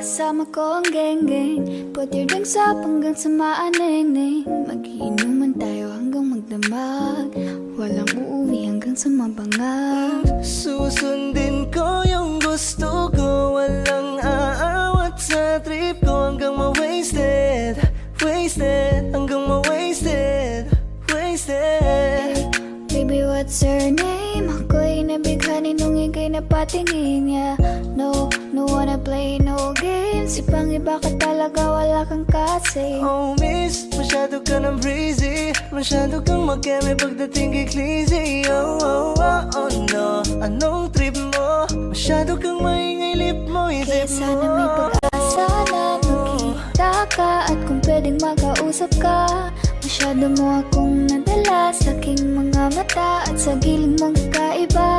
kasama ko ang geng-geng. Put your drinks up hanggang sa maaneng-neng. Mag-iinuman tayo hanggang magdamag. Walang uuwi hanggang sa mabangag. Susundin ko yung gusto ko. Walang aawat sa trip ko. Hanggang ma-wasted, wasted. Hanggang ma-wasted, wasted. Baby, what's your name? Ako'y nabighani nung ika'y napatingin niya. No, no wanna play no games. Ibang iba ka talaga, wala kang kasi. Oh miss, masyado ka ng breezy. Masyado kang mag-eme pagdating kay Clizzy. Oh, oh, oh, oh no. Anong trip mo? Masyado kang maingay, lip mo, Kaya isip mo. sana may pag-asa na magkita ka. At kung pwedeng makausap ka. Masyado mo akong nadala sa aking mga mata. At sa giling mong kakaiba.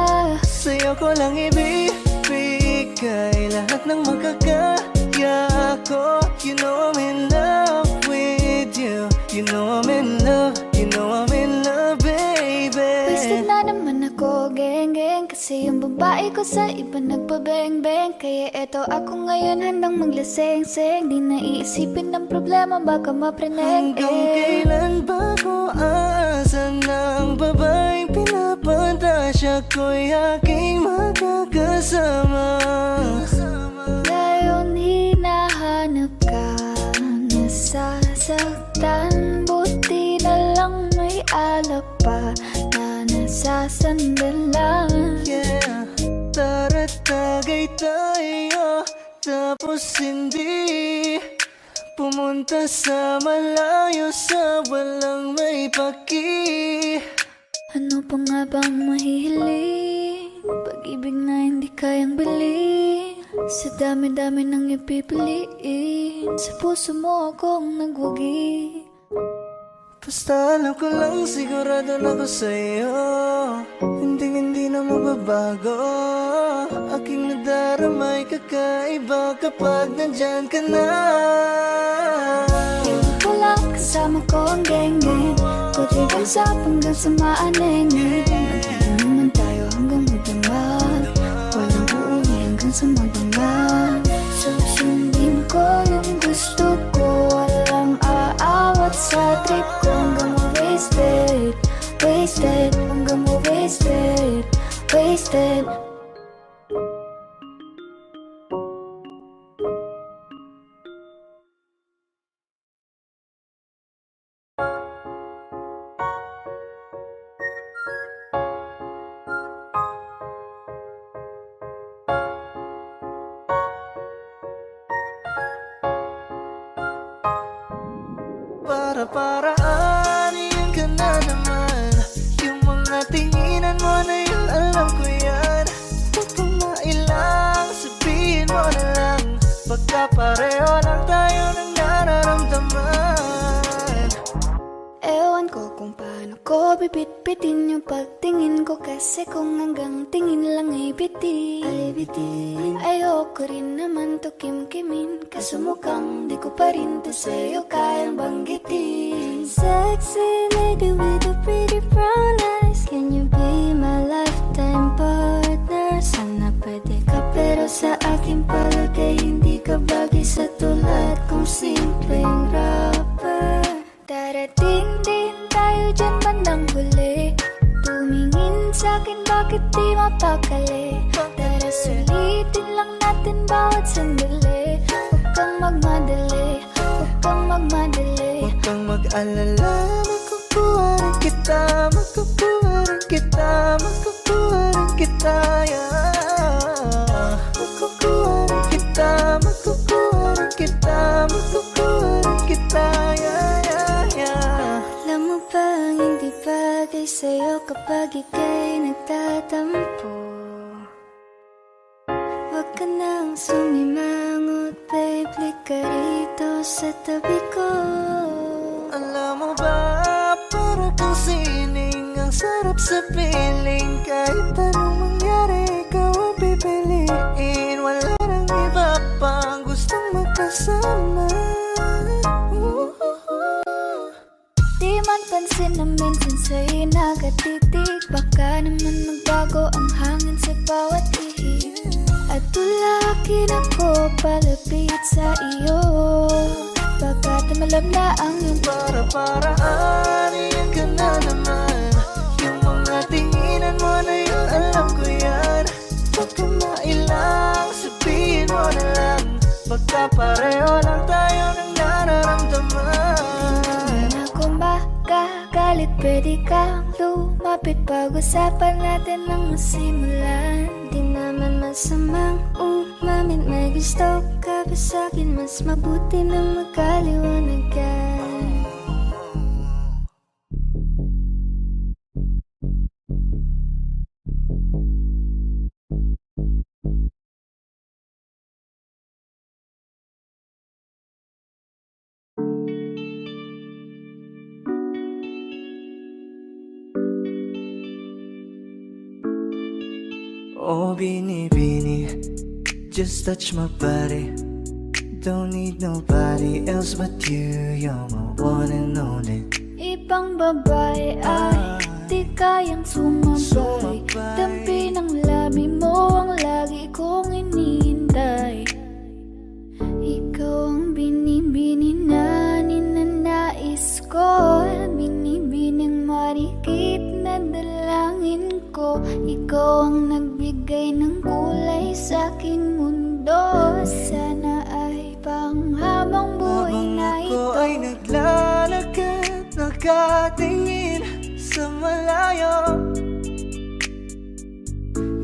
Sa'yo ko lang ibibigay lahat ng magkakaya ko. You know I'm in love with you. You know I'm in love. You know I'm in love, baby. Wasted na naman ako, geng-geng. Kasi yung babae ko sa iba nagpabeng-beng. Kaya eto ako ngayon handang maglaseng-seng. Di na iisipin ng problema, baka mapreneng. Hanggang kailan ba ko aasa ng babaeng pinapantasya ko'y aking makakasama? Ngayon hinahanap ka, nasasaktan. Buti na lang may alak pa na nasasandalan. Yeah, tara tagay tayo. Tapos hindi pumunta sa malayo, sa walang may paki. Ano pa nga bang mahihiling? Pag-ibig na hindi kayang bilhin. Sa dami-dami nang ipipiliin. Sa puso mo akong nagwagi. Basta alam ko lang, sigurado na ko sa'yo. Hindi na magbabago. Aking nadaramay kakaiba kapag nandyan ka na. Wala kasama ko ang geng-geng. Put your hands up hanggang sa maaneng-neng. Mag-iinuman tayo hanggang magdamag. Walang uuwi hanggang sa mabangag. Susundin ko yung gusto ko. Walang aawat sa trip ko. Hanggang ma-wasted, wasted. Hanggang ma-wasted, wasted. Para-paraanin ka na naman. Yung mga tinginan mo na yun, alam ko yan. Huwag kang mailang, sabihin mo na lang. Pagkapareho lang tayo ng nararamdaman. Ewan ko kung paano ko bibit-bitin yung pagtingin ko. Kasi kung hanggang tingin lang ay bitin. Ayoko rin naman to kim-kimin. Kaso mukhang di ko pa rin to sa'yo kayang banggitin. Sexy lady with the pretty brown eyes. Can you be my lifetime partner? Sana pwede ka pero sa aking palagay hindi ka bagay sa tulad kong simpleng rapper. Darating din tayo dyan bandang huli. Tumingin sa'kin bakit di mapakali. Tara sulitin lang natin bawat sandali. Huwag kang magmadali, huwag kang magmadali. Huwag kang mag-alala, makukuha rin kita. Makukuha rin kita, makukuha rin kita, yeah. Makukuha rin kita, makukuha rin kita. Makukuha rin kita, yeah, yeah, yeah. Alam mo bang hindi bagay sa'yo kapag ika'y nagtatampo? Huwag ka nang sumimangot, babe, lika rito sa tabi ko. Alam mo ba, para kang sining, ang sarap sa piling. Kahit anong mangyari, ikaw ang pipiliin. Wala nang iba pang gustong magkasama. Di man pansin na minsan sa'y nakatitig. Baka naman magbago ang hangin sa bawat ihip. At tulakin ako palapit lumalab na ang iyong para-paraan, iyan ka na naman. Yung mga tinginan mo na yun, alam ko yan. Huwag ka mailang, sabihin mo na lang. Baka pareho lang tayo ng nararamdaman. na kung makagalit, pwede kang lumapit. Pag-usapan natin ang masimulan. Di naman masamang umamin, may gusto ka ba sa'kin? Mas mabuti na magkaliwanagan. Oh, Bini, just touch my body. Don't need nobody else but you. You're my one and only. Ibang babae ay di kayang sumabay. Dampi ng labi mo ang lagi kong inihintay. Ikaw ang binibini na ninanais ko. Binibining marikit na dalangin ko. Ikaw ang nagbigay ng kulay sa aking mundo. Sana ay panghabang buhay na Habang ito. ako ay naglalakad, nakatingin sa malayo,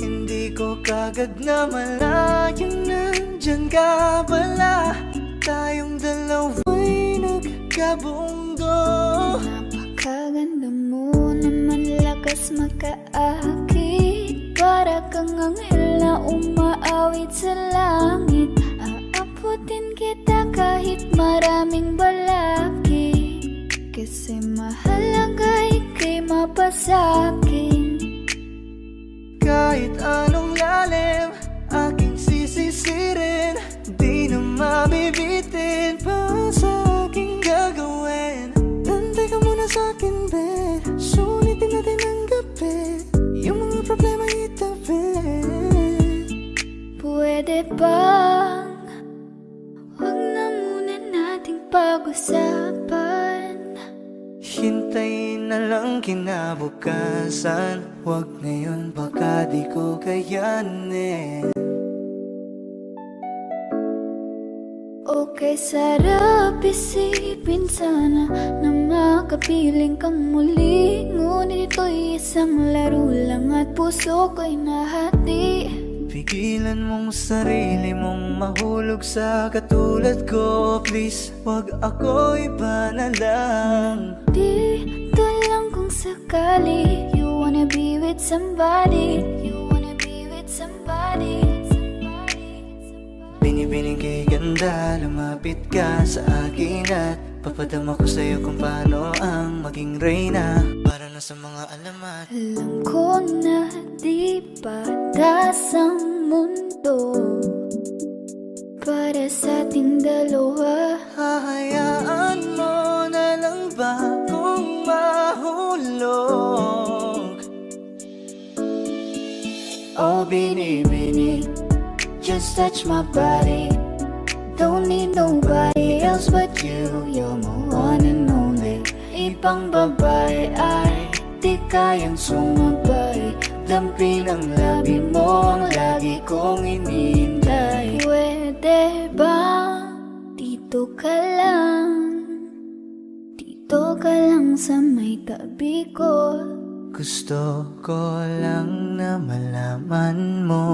hindi ko kagad na malayo, nandyan ka pala. Tayong dalawa'y nagkabunggo. Napakaganda mo naman, lakas makaakit. Para kang anghel na umaawit sa langit. Aabutin kita kahit maraming balakid. Kasi mahalaga ika'y mapasakin. Kahit anong lalim, aking sisisirin. Di na mabibitin pa sa aking gagawin. Nantay ka muna sa akin, be. Sulitin natin ang gabi. Yung mga problema itabi. Pwede bang huwag na muna nating pag-usapan? Hintayin na lang kinabukasan. Huwag ngayon, baka di ko kayanin. Okay, sarap isipin sana na makapiling kang muli. Ngunit ito'y isang laro lang at puso ko'y nahati. Pigilan mong sarili mong mahulog sa katulad ko. Please, wag ako, iba na lang. Dito lang kung sakali you wanna be with somebody. You wanna be with somebody. Binibining kay ganda, lumapit ka sa akin at papadama ko sa'yo kung paano ang maging reyna. Para na sa mga alamat. Alam ko na di patas ang mundo para sa ating dalawa. Hahayaan mo na lang ba kung mahulog? Oh, Bini, just touch my body. Don't need nobody else but you. You're my one and only. Ibang babae ay di kayang sumabay. Dampi ng labi mo ang lagi kong inihintay. Pwede ba dito ka lang? Dito ka lang sa may tabi ko. Gusto ko lang na malaman mo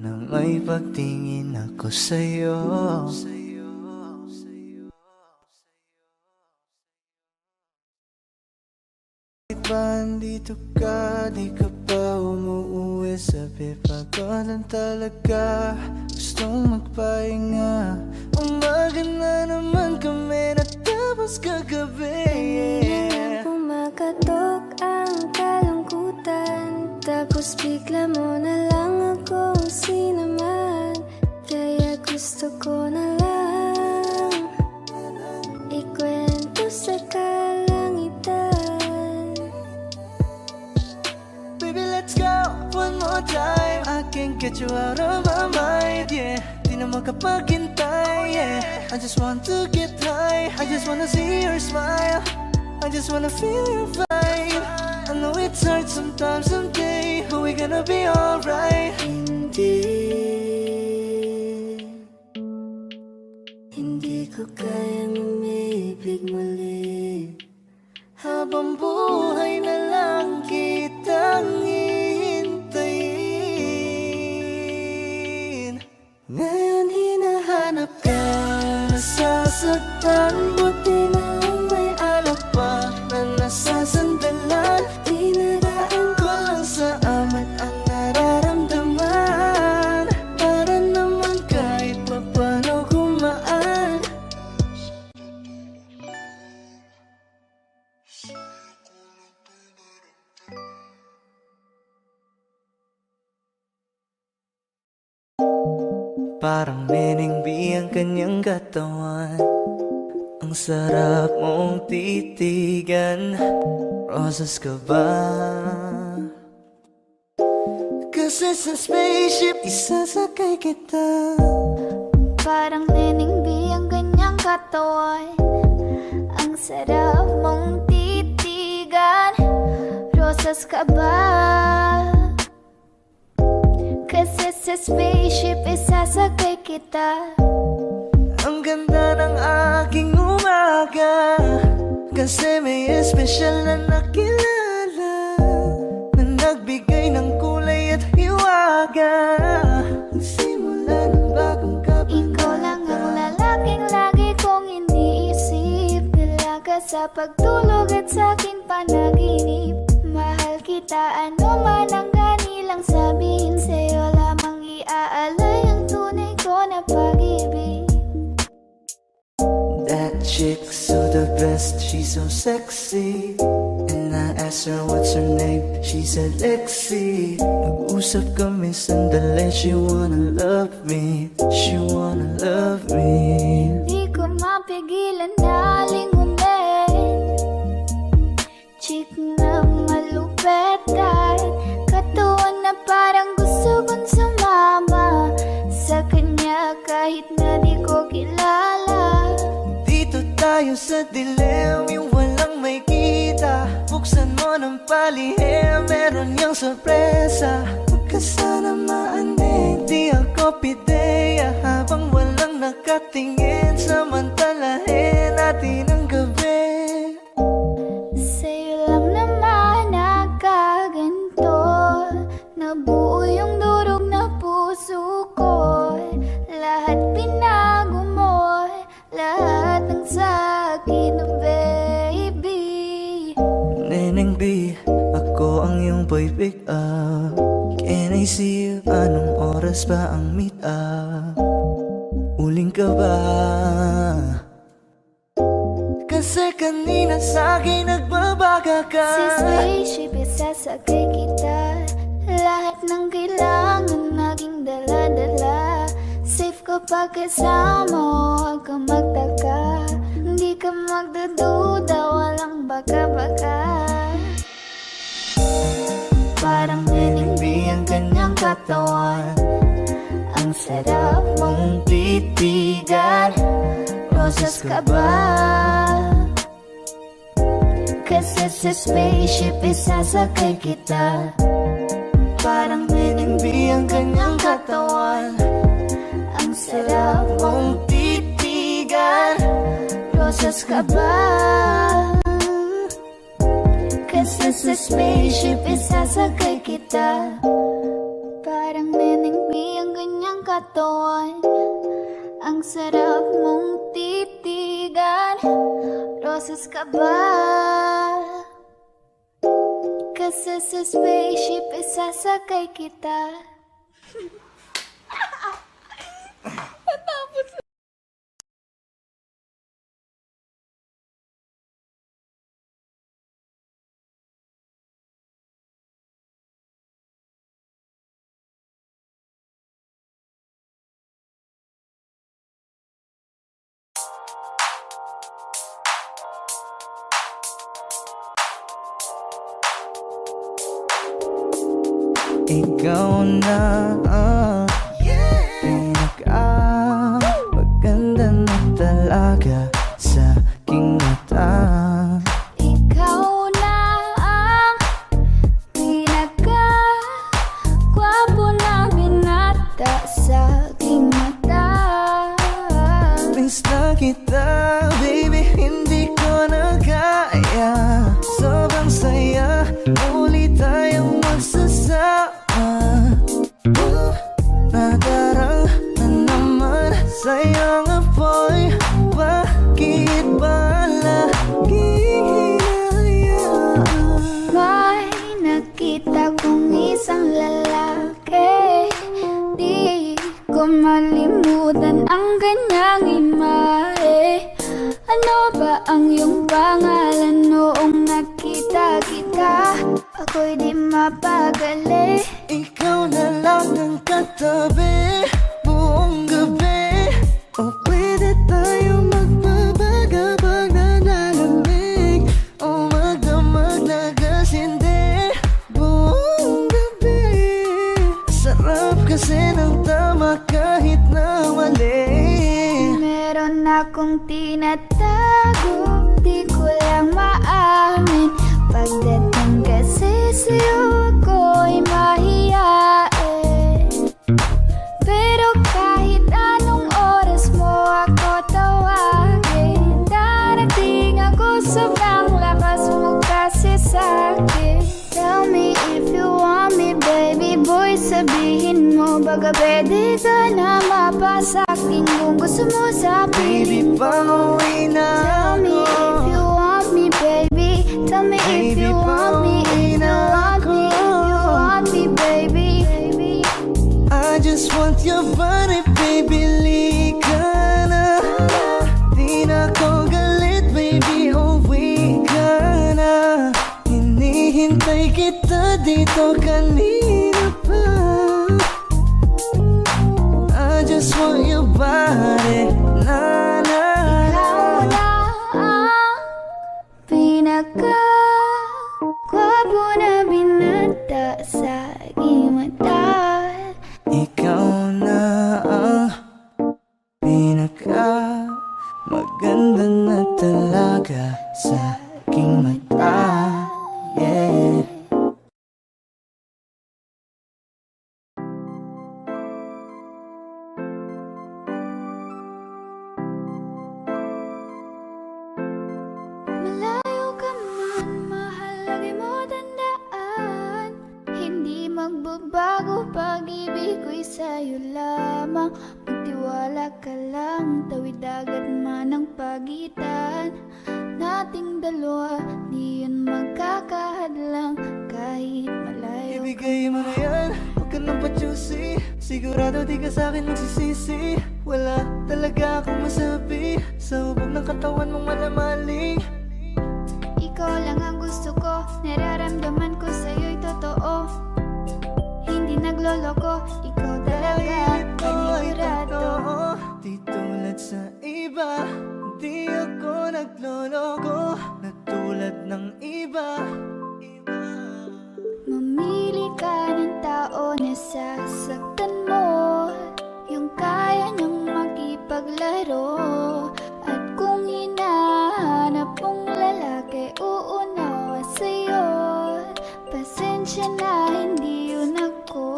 na may pagtingin ako sa'yo. Bakit ba andito ka? Di ka pa umuuwi. Sabi pagod lang talaga, gustong magpahinga. Umaga na naman kami, natapos kagabi. Pumakatok ang kalungkutan, tapos bigla mo na lang akong sinaman. Kaya gusto ko na lang ikwento sa kalangitan. Baby, let's go one more time. I can't get you out of my mind, yeah. Di na makapaghintay. yeah. I just want to get high, I just wanna see your smile, I just wanna feel your vibe. I know it's hard sometimes, someday, but we're gonna be alright. Hindi ko kayang umibig muli, habang buhay na lang kitang hihintayin. Ngayon hinahanap ka, nasasaktan, buti na may alak pa na nasasandalan. Dinadaan ko lang sa amat ang nararamdaman, para naman kahit papano gumaan. Parang Neneng B ang kanyang katawan, ang sarap mong titigan. Rosas ka ba? Kasi sa spaceship isasakay kita. Parang Neneng B ang kanyang katawan, ang sarap mong titigan. Rosas ka ba? Kasi sa spaceship isasakay kita. Ang ganda ng aking umaga, kasi may espesyal na nakilala, na nagbigay ng kulay at hiwaga. Simula ng bagong kabanata, Ikaw lang ang lalaking lagi kong iniisip. Dalaga sa pagtulog at sa aking panaginip. Mahal kita, ano man ang ganilang sabihin. Sa'yo lamang iaalay ang tunay ko na pag-ibig. that chick's so the best, she's so sexy. And I asked her what's her name, she said Lexi. Nag-usap kami sandali, she wanna love me, she wanna love me. Di ko mapigilan na lingunin, chick na malupet at katuon na parang gusto kong sumama sa kanya kahit na di ko kilala. Dito tayo sa dilim, yung walang may kita. Buksan mo ng palihim, meron niyang sorpresa. Huwag ka sana maanig, di ako pideya. Habang walang nakatingin, samantalahin natin ang gabi. Sa'yo lang naman nakaganto, nabuo yung durog na puso ko. Lahat binago mo, lahat ng sa'kin, oh baby. Neneng B, ako ang iyong boy pick up. Can I see you? Anong oras ba ang meet up? Uling ka ba? Kasi kanina sa'kin nagbabaga ka. Si spaceship isasakay kita. Lahat ng kailangan naging dala-dala. Safe kapag kasama, huwag ka magtaka. Hindi ka magdududa, walang baka-baka. Parang Neneng B ang kanyang katawan, ang sarap mong titigan. Rosas ka ba? Kasi sa spaceship isasakay kita. Parang Neneng B ang kanyang katawan, ang sarap mong titigan. Rosas ka ba? Kasi sa spaceship isasakay kita. Parang Neneng B ang kanyang katawan, ang sarap mong titigan. Rosas ka ba? Kasi sa spaceship isasakay kita. Ikaw na ang maganda miss na kita, baby, hindi ko na kaya. Sobrang saya, muli tayong magsasama. Nadarang na naman sa'yo nga boy, bakit ba laging hinahayaan? May nakita kong isang lalaki, di ko malimutan ang kanyang imahe. Ano ba ang iyong pangalan noong nakita kita? Ako'y di mapagali. Ikaw na lang ang katabi buong gabi. O pwede tayo magbabaga pag nanalamig, o magdamag na gasindi buong gabi. Sarap kasi ng tama kahit na mali. Meron akong tinatago, di ko lang maamin. Pagdating kasi sa'yo ako'y mahiyain. Pero kahit anong oras mo ako tawagin, darating ako, sobrang lakas mo kasi sa'kin. Tell me if you want me, baby boy, sabihin mo baga pwede ka na mapasa'kin kung gusto mo sa Baby, piling ko. pauwi na Tell me if you ako. want me, baby. Tell me if Baby, you want me, if pauwi you na want me, if you ako. want me, baby. I just want your body, baby, lika na. Di na ko galit, baby, uwi ka na. Hinihintay kita dito kanina pa. I just want your body, na na Ikaw na. na ang pinaka-gwapo na binata sa aking mata. Ikaw na ang pinaka maganda na talaga sa aking mata. Yeah. Malayo ka man, mahal, lagi mo tandaan. Hindi magbabago, pag-ibig ko'y sa'yo lamang. Magtiwala ka lang, tawid dagat man ang pagitan nating dalawa, di yun magkakahadlang kahit malayo. Ibigay mo na yan, huwag ka nang pa-juicy. Sigurado di ka sa'kin magsisisi. Wala talaga akong masabi sa hubog ng katawan mong malamaling. Ikaw lang ang gusto ko, nararamdaman ko sa'yo'y totoo. Hindi nagloloko, ikaw talaga, panigurado. Di tulad sa iba, di ako nagloloko na tulad ng iba. Mamili ka ng tao na sasaktan mo, yung kaya niyang makipaglaro. At kung hinahanap mong lalaki, uunawa sa'yo. Pasensya na, hindi yun ako.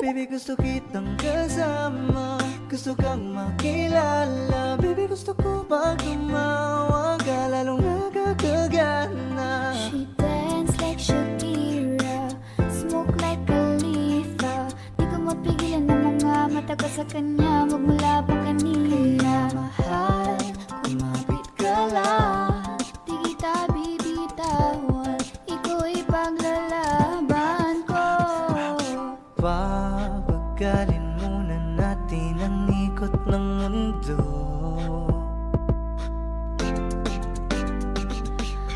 Baby, gusto kitang kasama, gusto kang makilala. Baby, gusto ko pag tumawa ka, lalong nakakagana. She dance like Shakira, smoke like Khalifa. Di ko mapigilan ang mga mata ko sa kanya, magmula pa kanina. Mahal, kumapit ka lang, di kita bibitawan, iko'y paglalaban ko. Papagalin muna natin ang ikot ng mundo.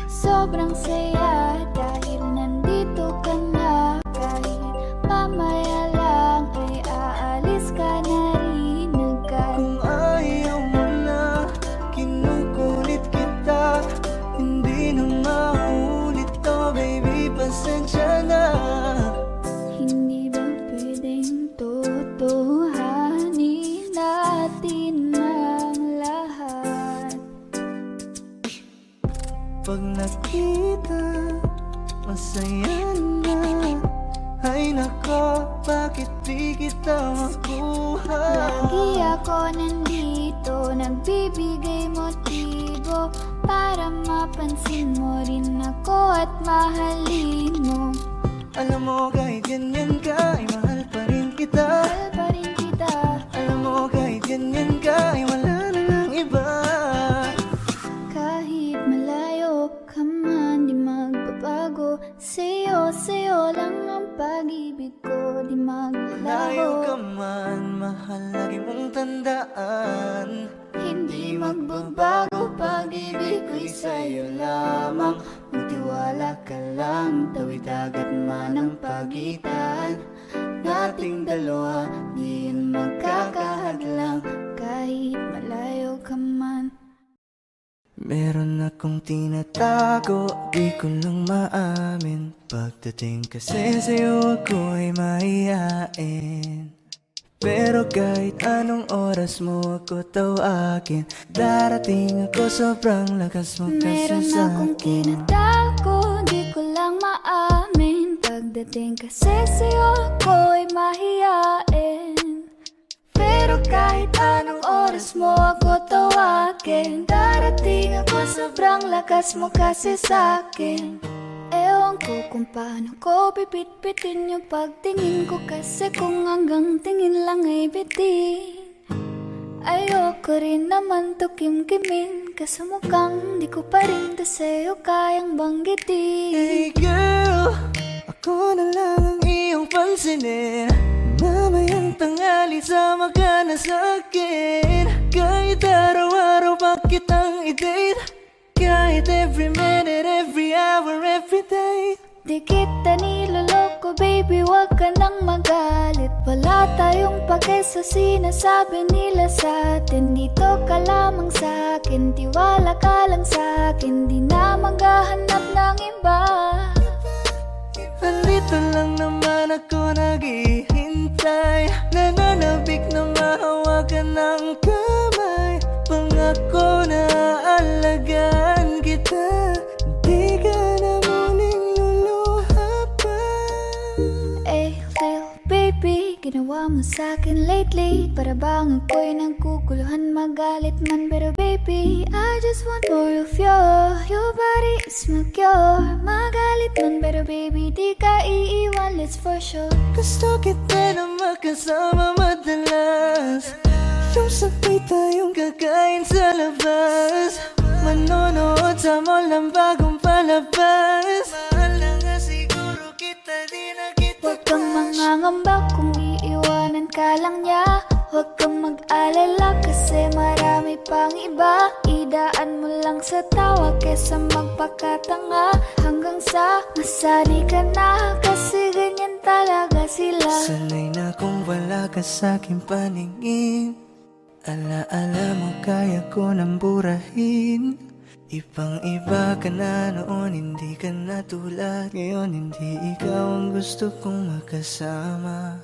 Sobrang saya dahil nandito ka na. Kahit mamaya lang ay aalis ka na rin agad. Kung ayaw mo na, kinukulit kita. Hindi na maulit to, baby, pasensya na. Hindi ba pwedeng totohanin natin ang lahat? Pag nakita, masaya na. Ay nako, bakit di kita makuha? Lagi Kaya ko nandito, nagbibigay motibo para mapansin mo rin ako at mahalin mo. Alam mo kahit ganyan ka, ay mahal pa rin kita. Mahal pa rin kita. Alam mo kahit ganyan ka, ay wala na lang iba. Kahit malayo ka man, di magbabago. Sa'yo lang ang pag-ibig ko, di Layo maglalaho. ka man, mahal lagi mong tandaan. Hindi magbabago, pag-ibig ko'y sa'yo lamang. Magtiwala ka lang, tawid dagat man ang pagitan. Nating dalawa, di yan magkakahadlang. Kahit malayo ka man. Meron akong tinatago, di ko lang maamin. Pagdating kasi sa'yo ako'y mahihain. Pero kahit anong oras mo ako tawagin, darating ako, sobrang lakas mo kasi Meron akong sa'kin. tinatago, di ko lang maamin. Pagdating kasi sa'yo ako'y mahihain. Pero kahit anong oras mo ako tawagin, darating ako, sobrang lakas mo kasi sa'kin. Ewan ko kung paano ko pipit-pitin yung pagtingin ko, kasi kung hanggang tingin lang ay bitin. Ayoko rin naman to kim-kimin, kasi mukhang di ko pa rin to sa'yo kayang banggitin. Hey girl, ako na lang ang iyong pansinin. Mamayang tanghali sama ka na sa'kin. Kahit araw-araw pa kitang i-date, kahit every minute, every hour, every day. Di kita niloloko baby, wag ka nang magalit. Wala tayong pake sa sinasabi nila sa'tin. Dito ka lamang sa'kin, tiwala ka lang sa'kin. Di na maghahanap ng iba. Nandito lang naman ako naghihintay, nananabik na mahawakan ng kamay. Pangako na aalagaan kita, di ka na muling luluha pa. Lil baby, ginawa mo sa'kin lately. Para bang ako'y nagkukuluhan, magalit man. Pero baby, I just want more of you. Your body is my cure. Magalit man, pero baby, di ka iiwan, let's for sure. Gusto kita na makasama madalas, yung sabay tayong kakain sa labas, manonood sa mall ng bagong palabas. Mahal na nga siguro kita, di na kita Huwag kang mangangamba kung iiwanan ka lang niya. Huwag kang mag-alala kasi marami pang iba. Idaan mo lang sa tawa kesa magpakatanga, hanggang sa masanay ka na, kasi ganyan talaga sila. Sanay na kung wala ka sa'king paningin. Ala-ala mo kaya ko nang burahin. Ibang iba ka na noon, hindi ka na tulad ngayon. Hindi ikaw ang gusto kong makasama.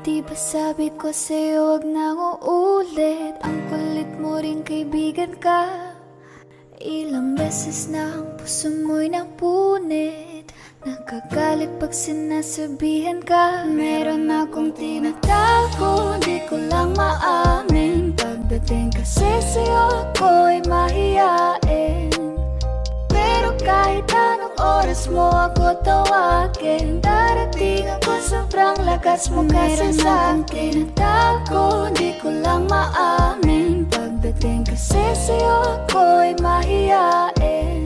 Di ba sabi ko sa'yo wag na uulit? Ang kulit mo rin kaibigan ka. Ilang beses na ang puso mo'y napunit. Nakagalit pag sinasabihan ka. Meron akong tinatago, di ko lang maamin. Pagdating kasi sa'yo ako'y mahihain. Pero kahit anong oras mo ako tawagin, darating ako, sobrang lakas mo kasi sa'kin. Tinatago, di ko lang maamin. Pagdating kasi sa'yo ako'y mahihain.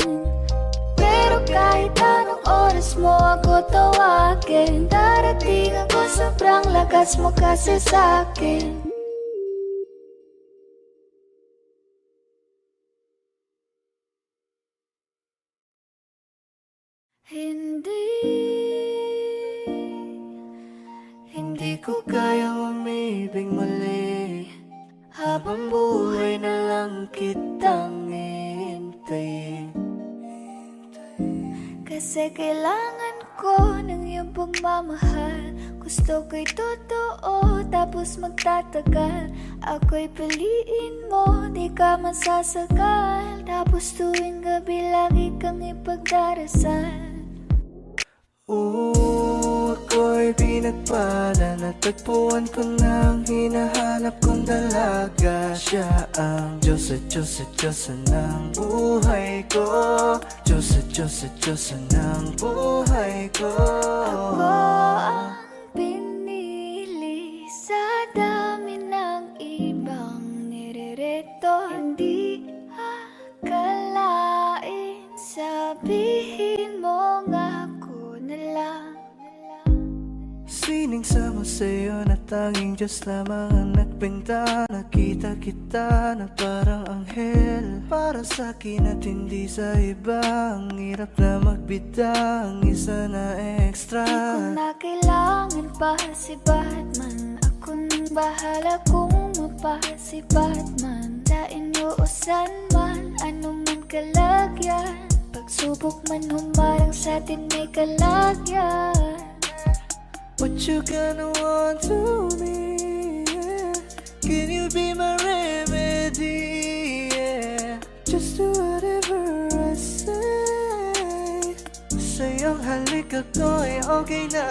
Pero kahit anong oras mo ako tawagin, darating ako, sobrang lakas mo kasi sa'kin. Hindi ko kayang umibig muli, habang buhay na lang kitang hintayin. Kasi kailangan ko ng iyong pagmamahal. Gusto ko'y totoo, tapos magtatagal. Ako'y piliin mo, di ka masasakal. Tapos tuwing gabi lagi kang ipagdarasal. Ako'y pinagpala, natagpuan ko ng hinahanap Hinahanap kong dalaga, siya ang Diyos at Diyos at Diyos ng buhay ko. Diyos at Diyos at Diyos ng buhay ko. Ako ang pinili sa dami ng ibang nirereto. Hindi akalain, sabihin mo nga ako na lang. Sining sama sa'yo na tanging Diyos lamang ang nagbenta. Nakita kita na parang anghel para sa'kin at hindi sa iba. Ang hirap na magbida, ang isa na extra. Di ko na kailangan pa si Batman. Ako nang bahala kung mapa si Batman. Sa inuusan man, anong kalagyan. Pagsubok man humarang sa'tin may kalagyan. What you gonna want to me, yeah? Can you be my remedy, yeah? Just do whatever I say. Sa'yong halik ako ay okay na.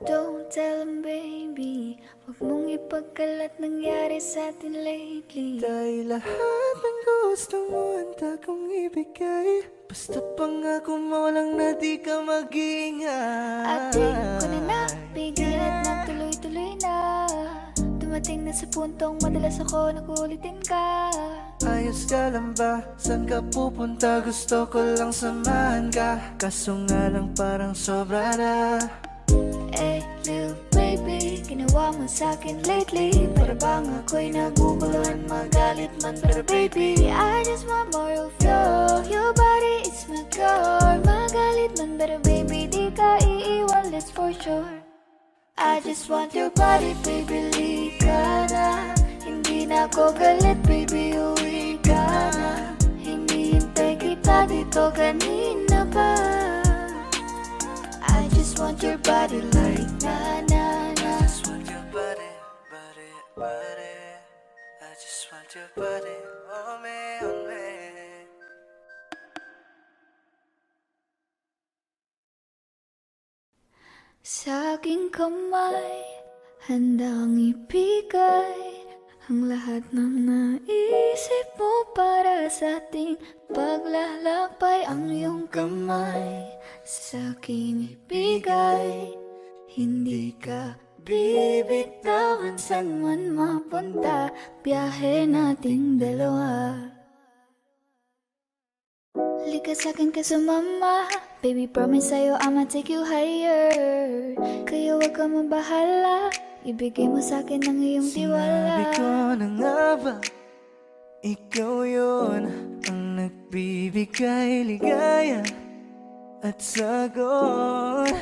Don't tell him, baby. Huwag mong ipagkalat nangyari sa'tin lately. Dahil lahat ng gusto mo handa kong ibigay. Basta pangako mo lang na di ka mag-ingay. At di ko na napigil at nagtuloy-tuloy na. Dumating na sa puntong madalas ako nakulitin ka. Ayos ka lang ba? Saan ka pupunta? Gusto ko lang samahan ka. Kaso nga lang parang sobra na. Eh, little baby, ginawa mo sa'kin lately. Para bang ako'y naguguluhan, magalit man. Pero baby, I just want more of you. Your body is my core. Magalit man, pero baby, di ka iiwan, that's for sure. I just want your body, baby, lika na. Hindi na ako galit, baby, uwi ka na. Hinihintay kita dito kanina pa. I just want your body like na na na. I just want your body, body, body. I just want your body on me, on me. Sa aking kamay, handang ibigay ang lahat ng naisip mo para sa ating paglalakbay. Ang iyong kamay sa akin ibigay, hindi ka bibitawan saan man mapunta. Biyahe nating dalawa. Lika sa'kin ka sumama, baby promise sa'yo I'ma take you higher. Kaya wag ka mabahala, ibigay mo sa'kin ang iyong tiwala. Sinabi ko na nga ba, ikaw yun ang nagbibigay ligaya at sagot.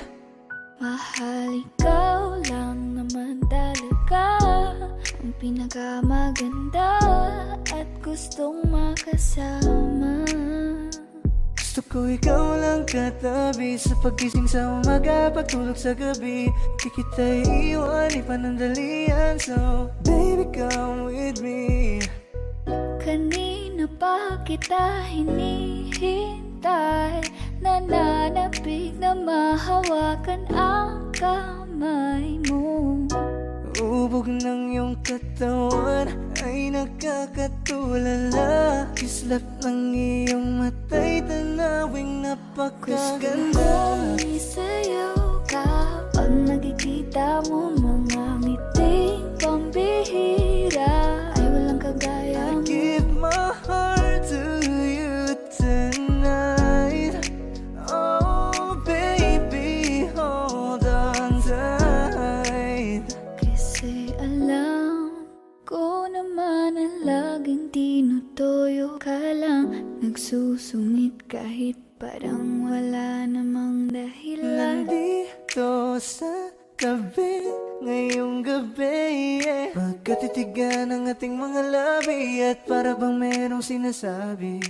Mahal, ikaw lang naman talaga ang pinakamaganda at gustong makasama. Gusto ko ikaw lang katabi sa pagising sa umaga, pagtulog sa gabi. Di kita iiwan, ipanandalian. So baby, come with me. Kanina pa kita hinihintay, nananapig na mahawakan ang kamay mo. Ubog ng iyong katawan ay nakakatulala. Kislap ng iyong mata'y tanawing napakaganda. Kung isayaw ka pag nakikita mo mga ngiting pambihira, ay walang kagaya mo. Give my heart to you tonight. Oh baby, hold on tight. Kasi alam ko naman na laging tinutoyo ka lang, nagsusungit kahit parang wala namang dahilan. Nandito sa tabi ngayong gabi, yeah. Magkatitigan ang ating mga labi at para bang merong sinasabi.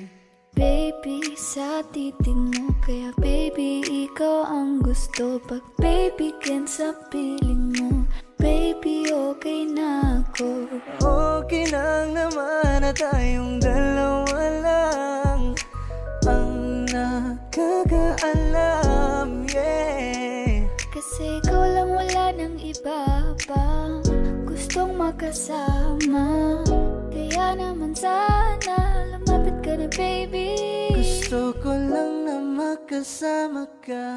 Baby, sa titig mo, kaya baby, ikaw ang gusto. Pag baby, can sa piling mo, baby, okay na ako. Okay lang naman na tayong dalawa lang ang nakakaalam, yeah. Kasi ikaw lang, wala nang iba pa. gustong makasama. Kaya naman sana lumapit ka na baby. Gusto ko lang na makasama ka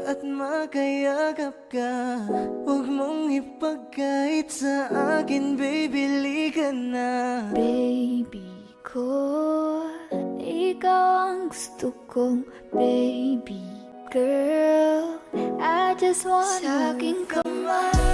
at makayagap ka. Huwag mong ipagkait sa akin, baby, liga na. Baby ko, ikaw ang gusto kong baby girl. I just want sa aking kamay,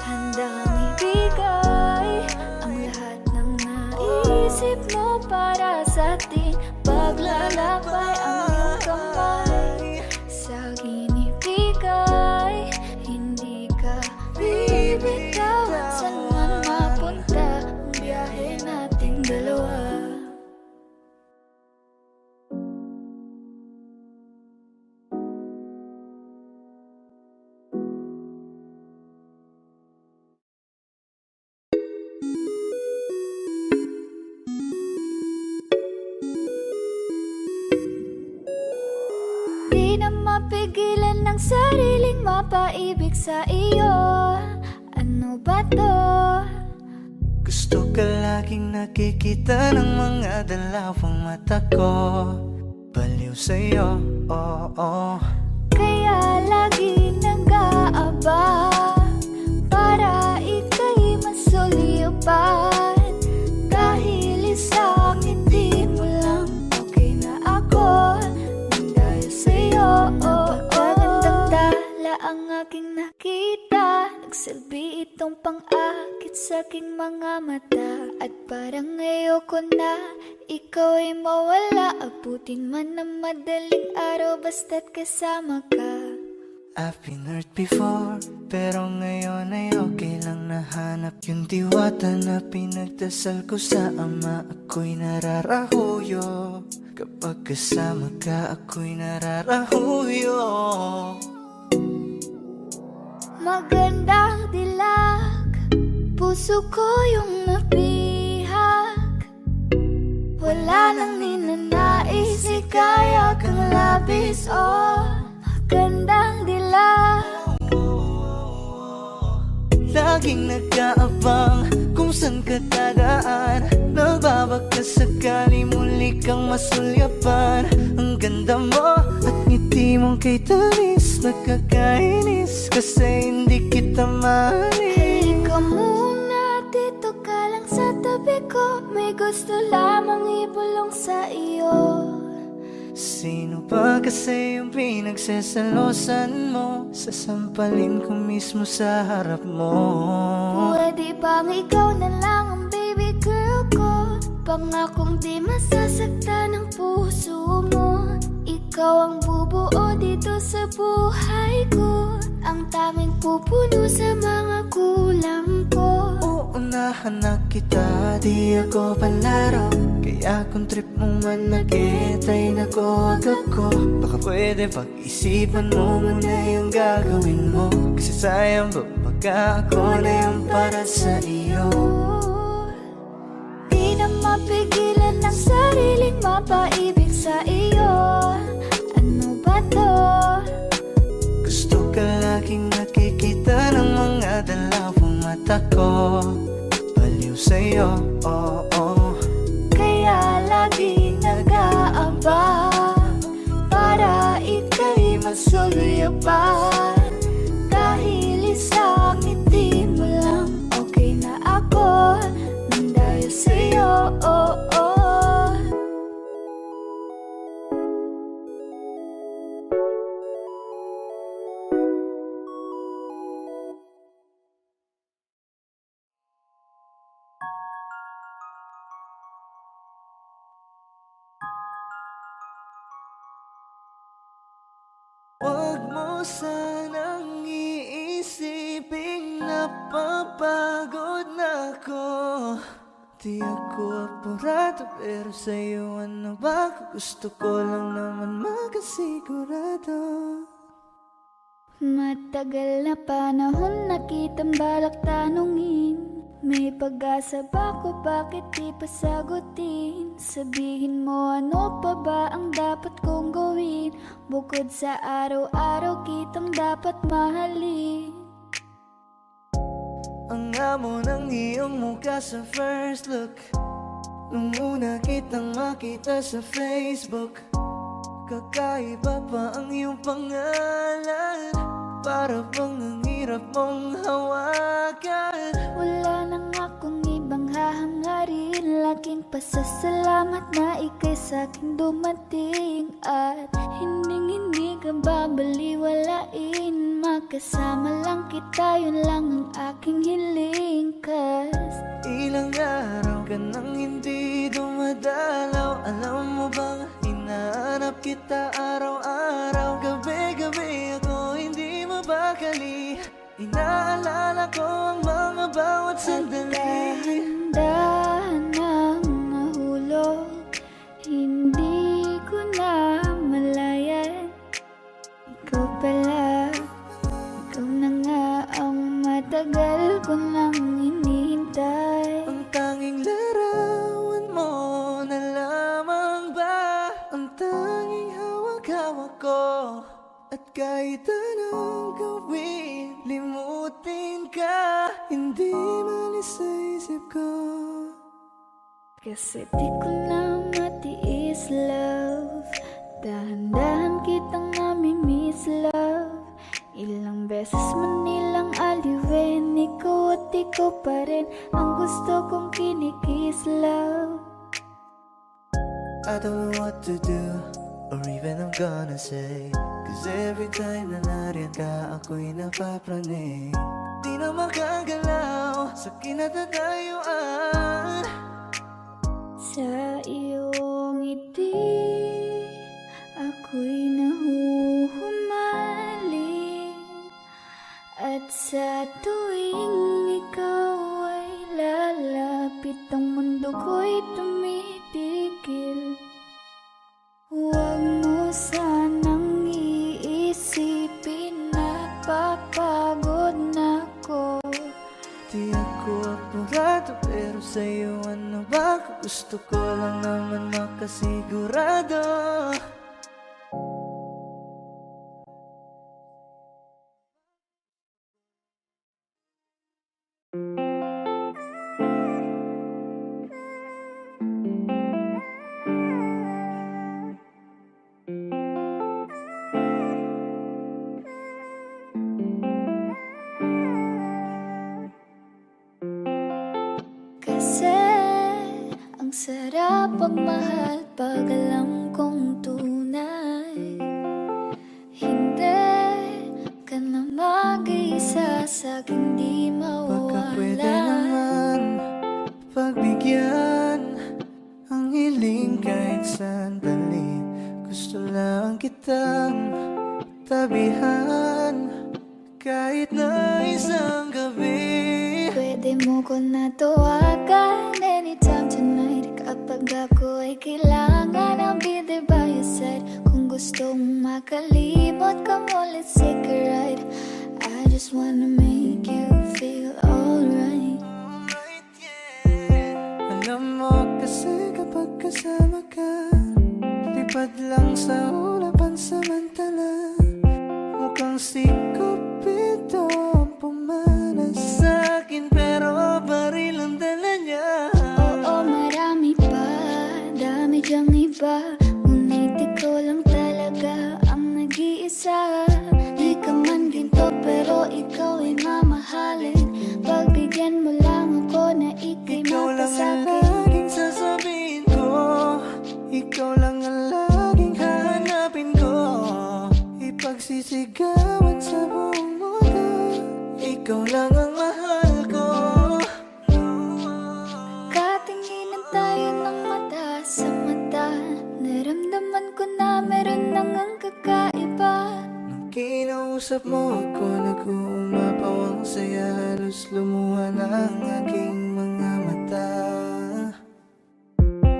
handang ibigay ang lahat ng naisip mo para sa atin. Paglalakbay ang iyong kamay, sa akin ibigay. Hindi ka bibitawan saan man mapunta ang biyahe nating dalawa. Di na mapigilan ng sariling mapaibig sa iyo. Ano ba to? Gusto ka laging nakikita ng mga dalawang mata ko. Baliw sa'yo, oo. Kaya lagi nag-aaba para ika'y masulipan. Dahil isang ngiti mo lang, okay na ako nang dahil sa'yo. Napakagandang tala ang aking nakita. Nagsilbi itong pang-akit sa aking mga mata. At parang ayoko na ikaw ay mawala. Abutin man ng madaling araw basta't kasama ka. I've been hurt before, pero ngayon ay okay lang. Nahanap yung diwata na pinagdasal ko sa ama. Ako'y nararahuyo, kapag kasama ka ako'y nararahuyo. Magandang dilag, puso ko yung nabihag. Wala nang ninanais, ikaya kang labis. Oh, magandang dilag. Laging nag-aabang kung saan ka dadaan. Nagbabaka sakali muli kang masulyapan. Ang ganda mo at ngiti mong kay tamis. Nakakainis kasi hindi kita maalis. Halika muna, dito ka lang sa tabi ko. May gusto lamang ibulong sa iyo. Sino ba kasi yung pinagsasalosan mo? Sasampalin ko mismo sa harap mo. Pwede bang ikaw na lang ang baby girl ko? Pangakong di masasaktan ang puso mo. Ikaw ang bubuo dito sa buhay ko. Ang tanging pupuno sa mga kulang ko. Uunahan na kita, di ako palaro. Kaya kung trip mo man nag-etay na ko ako. Baka pwede pag-isipan mo muna yung gagawin mo. Kasi sayang ba baka ako na yung para sa iyo. Di na mapigilan ng sariling mapaibig sa iyo. Ano ba to? Gusto ka laging nakikita ng mga dalawang mata ko. Baliw sa'yo, oo. Kaya lagi nag-aaba para ika'y masulyapan. Dahil isang ngiti mo lang, okay na ako nang dahil sa'yo. Huwag mo sanang iisiping napapagod na ako. Di ako apurado pero sa'yo ano ba? Gusto ko lang naman makasigurado. Matagal na panahon na kitang balak tanungin. May pag-asa ba ko, bakit di pa sagutin? Sabihin mo ano pa ba ang dapat kong gawin? Bukod sa araw-araw kitang dapat mahalin. Ang amo ng iyong mukha sa first look. Nung una kitang makita sa Facebook, kakaiba pa ang iyong pangalan. Para bang ang hirap mong hawakan. Wala nang akong ibang hahangarin, laking pasasalamat na ika'y sa'kin dumating. At hindi ka babaliwalain, makasama lang kita, yun lang ang aking hiling. Cause ilang araw ka nang hindi dumadalaw. Alam mo bang hinahanap kita araw-araw. Gabi-gabi ako hindi mabakali, inaalala ko ang mga bawat sandali. dahan ang nahulog, hindi ko na malayan. Ikaw pala, ikaw na nga ang matagal ko nang hinihintay. Ang tanging larawan mo na lamang ba ang tanging hawak-hawak ko. At kahit anong gawin, limutin ka, hindi malis sa isip ko. Kasi di ko na matiis, love. Dahan-dahan kitang nami-miss, love. Ilang beses man nilang aliwin, ikaw at ikaw pa rin ang gusto kong kinikis, love. I don't know what to do, or even I'm gonna say. Cause every time na nariyan ka, ako'y napapraning. Di na makagalaw sa kinatatayuan. Sa iyong ngiti, ako'y nahuhumaling. At sa tuwing ikaw ay lalapit, ang mundo ko'y tumitigil. Huwag mo sanang iisipin na papagod na ako. Di ako apurado, pero sa'yo ano ba? Gusto ko lang naman makasigurado. Kasi ang sarap pagmahal pag alam kong tunay. Hindi ka na mag-iisa sa'king di Baka pwede mawawala. naman pagbigyan ang hiling kahit sandali. Gusto lang kitang tabihan kahit na isang gabi. Pwede mo ko na tawagan anytime tonight. Kapag ako ay kailangan, I'll be there by your side. Kung gusto mong makalimot, come on, let's take a ride. I just wanna make you feel alright. Alright, yeah. Alam mo kasi kapag kasama ka, lipad lang sa ulapan samantala. Mukhang si Cupido ang pumanas sa'kin, pero baril ang dala niya. Oo, marami pa, dami dyang iba, ngunit ikaw lang talaga ang nag-iisa. Di ka man ginto pero ikaw ay mamahalin. Pagbigyan mo lang ako na ika'y Ikaw lang ang mapasakit. laging sasabihin ko, ikaw lang ang laging hahanapin ko. Ipagsisigawan sa buong mundo, ikaw lang ang mahal ko. Katinginan tayo ng mata sa mata, naramdaman ko na meron nang ang kakaiba. Nung kinausap mo ako, nag-uumapaw ang saya, halos lumuha na ang aking mga mata.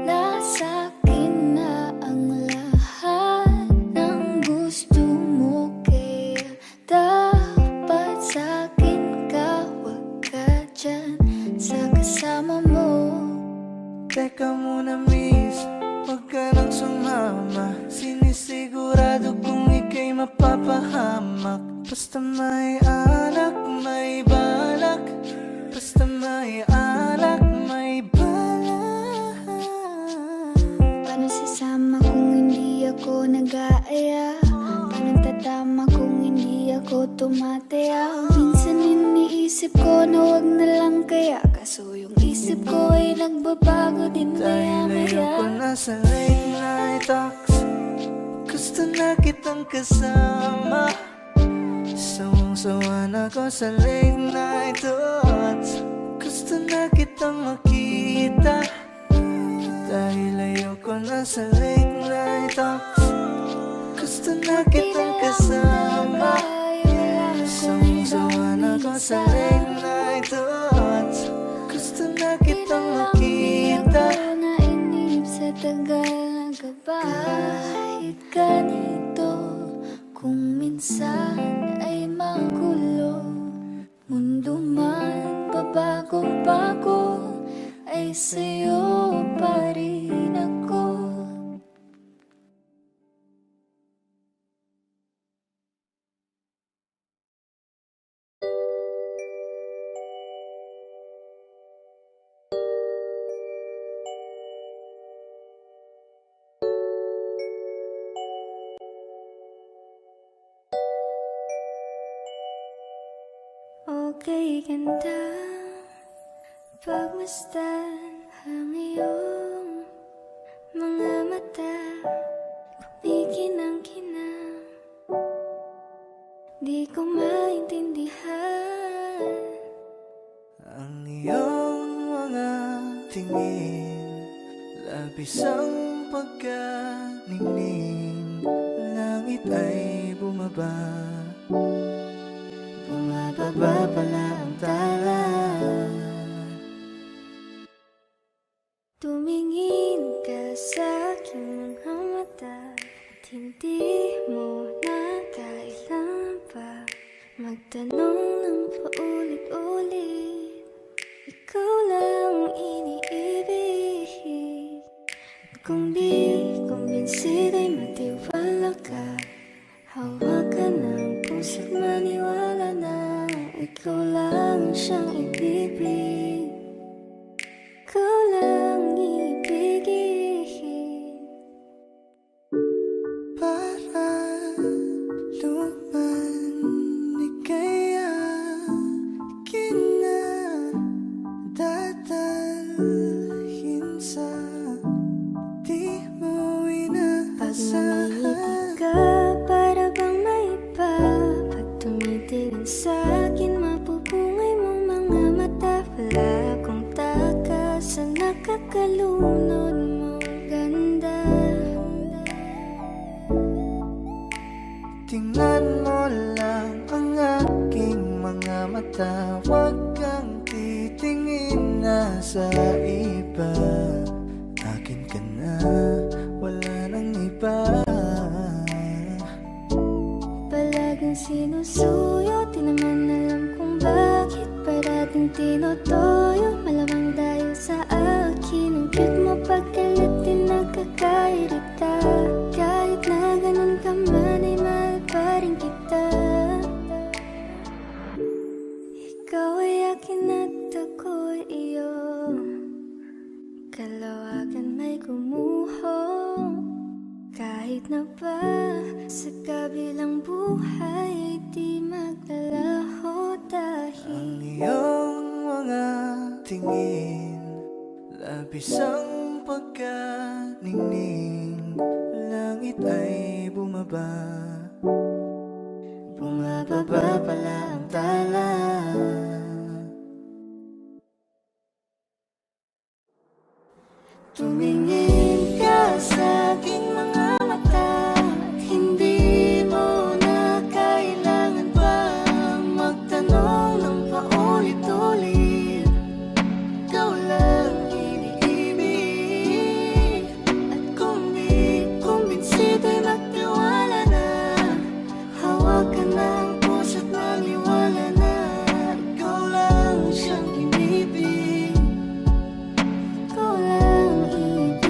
Nasa akin na ang lahat ng gusto mo, kaya dapat sa akin ka, wag ka dyan sa kasama mo. Teka muna miss, huwag ka nang sumama. Sinisigurado kong ika'y mapapahamak. Basta may alak, may balak, wag na lang kaya. Kaso yung isip ko ay nagbabago din kaya Dahil ayoko maya. na sa late night talks, gusto na kitang kasama. Sawang-sawa na ko sa late night thoughts, gusto na kitang makita. Dahil ayoko na sa late night talks, gusto na kitang kasama. Sawang-sawa na ko sa late night thoughts, gusto na kitang makita. Ako nainip sa tagal ng gaba. Kahit ganito, kung minsan ay magulo, mundo man pabago-bago, ay sa'yo pa rin ako. Okay, ganda pagmasdan ang iyong mga mata. Kumikinang-kinang, di ko maintindihan. Ang iyong mga tingin, labis ang pagkaningning. Langit ay bumaba, bumababa pala ang tala. Tumingin ka sa aking mga mata at hindi mo na kailangan pa magtanong ng paulit-ulit. Ikaw lang iniibig, at kung di kumbinsido'y matiwala ka. Hawakan ng puso't maniwala na ikaw lang siyang ibibig. Ikaw lang ibigin. Para luman kaya kinadadalhin sa di mo Pag namingiti inaasahan. ka, para bang may iba. Pag tumitingin sa'kin, mapupungay mong mga mata. Wala akong takas sa nakakalunod mong ganda. Tingnan mo lang ang aking mga mata, huwag kang titingin na sa iba. Akin ka na, wala nang iba. Palaging sinusuyo, di naman alam kung bakit. Parating tinotoyo, malamang dahil sa akin. Ang cute mo pagkalat din nagkakairita. Kahit na ganun ka man ay mahal pa rin kita. Ikaw ay akin at ako'y iyo. Kalawagan may gumuho. Kahit na ba sa kabilang buhay ay di maglalaho. Ang Dahil iyong mga tingin, labis ang pagkaningning. Langit ay bumaba, bumababa pala ang tala. tumingin ka sa aking mga mata, at hindi mo na kailangan pang magtanong ng paulit-ulit. Ikaw lang iniibig, at kung di kumbinsido'y magtiwala na. Hawakan ng puso't maniwala na ikaw lang siyang inibig. Ikaw lang ibig.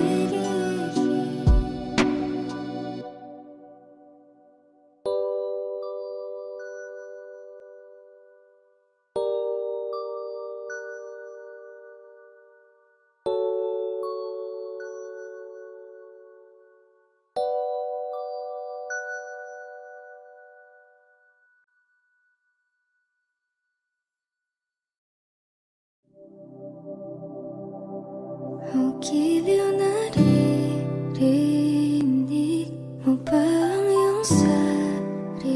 O giliw naririnig mo ba ang iyong sarili?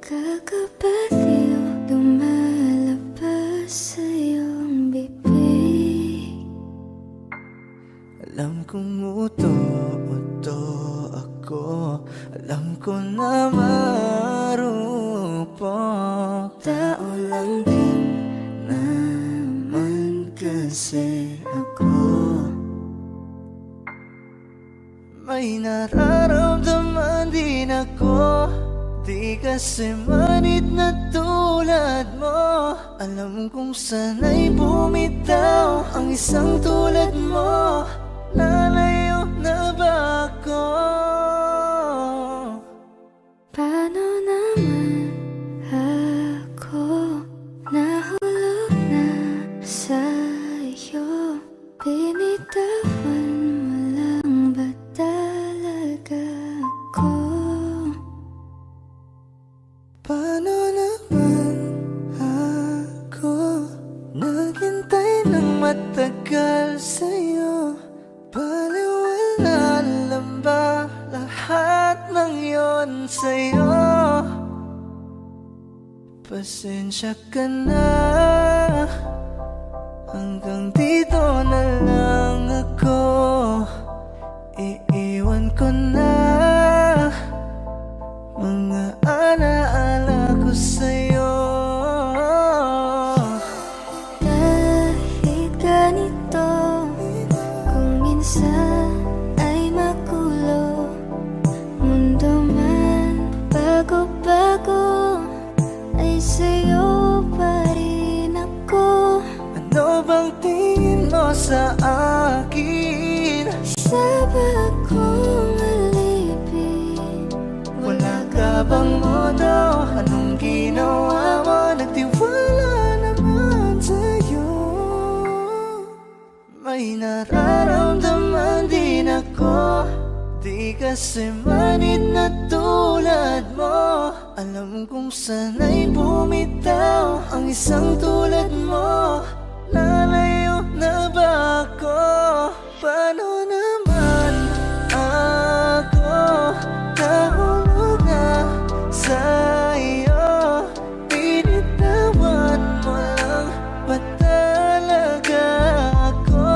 Kakabaliw lumalabas sa iyong bibig. Alam kong uto-uto ako, alam ko na marupok. Tao lang din naman kasi ako. May nararamdaman din ako, di kasi manid na tulad mo. Alam kong sana'y bumitaw ang isang tulad mo. Lalayo na ba ako? Paano naman ako nahulog na sa'yo? Binitawan mo lang ba talaga ako? Paano naman ako naghintay ng matagal sa'yo? Baliwala lang ba lahat ng yon sa'yo? Pasensya ka na, hanggang dito na lang ako. Iiwan ko na mga alaala ko sa'yo. Kahit ganito, kung minsan ay magulo, mundo man bago-bago, ay sa'yo pa rin ako. Ano bang tingin mo sa akin? Sa bagong alipin, Wala ka bang modo? Anong ginawa mo? Nagtiwala naman sa'yo. May nararamdaman din ako, di kasi manid na tulad mo. Alam kong sana'y bumitaw ang isang tulad mo. Lalayo na ba ako? Paano naman ako nahulog na sa'yo? Binitawan mo lang ba talaga ako?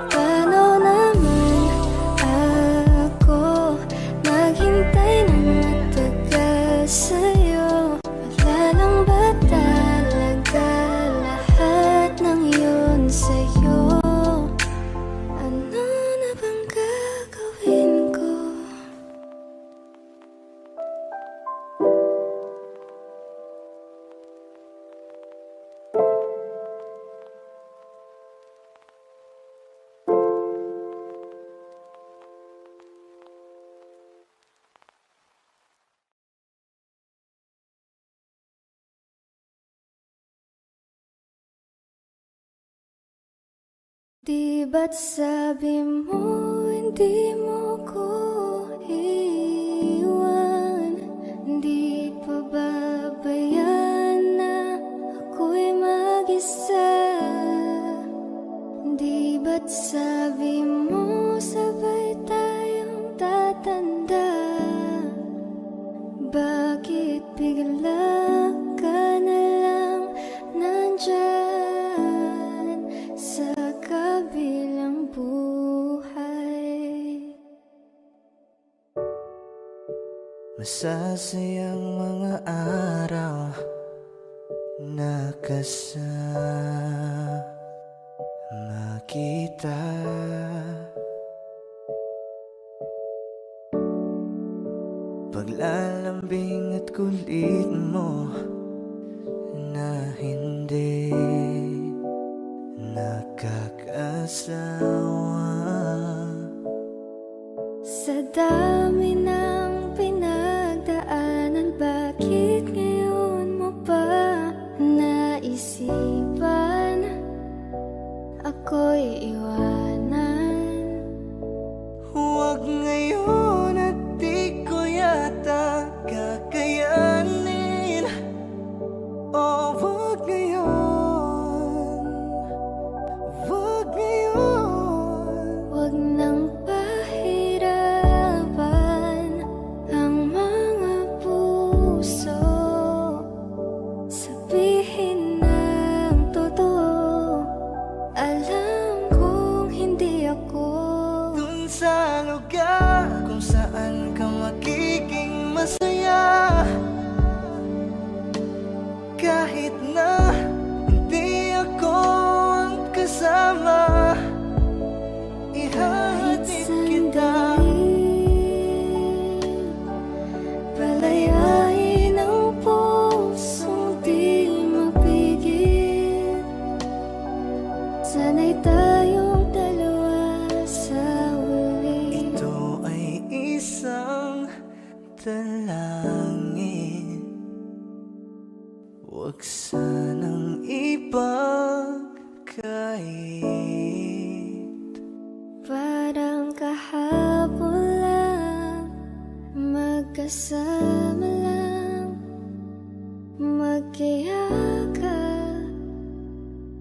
paano naman ako maghintay ng matagal sa'yo? Wala lang ba talaga lahat ng yun sa'yo? Ano na bang gagawin ko? Di ba't sabi mo hindi mo ko iwan? Di pa babayan na ako'y mag-isa? Di ba't sabi mo sabay tayong tatanda? Bakit bigla ka na lang nandyan sa kabilang buhay? Masasayang mga araw na kasama kita. Paglalambing at kulit mo na hindi nakakasawa. Sa dami ng pinagdaanan, bakit ngayon mo pa naisipan ako'y iwanan? Huwag ngayon at di ko yata kakayanin. O wag kahit na hindi ako ang kasama, ihatid kita. Palayain ang pusong di mapigil. Sana'y tayong dalawa sa huli. Ito ay isang dalangin, huwag sanang ipagkait. Parang kahapon lang, magkasama lang, magkayakap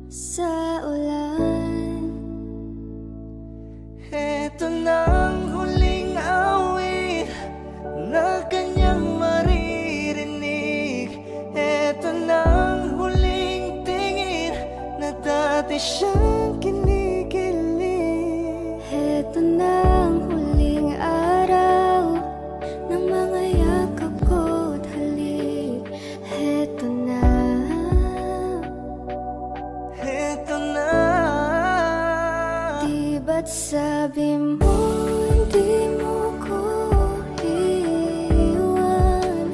sa ulan. Eto nang huling awit na kanyang maririnig. Eto nang huling tingin na dati siyang kinikilig. Heto na ang huling araw ng mga yakap ko't halik. Heto na. Eto na. Di ba't sabi mo hindi mo ko iiwan?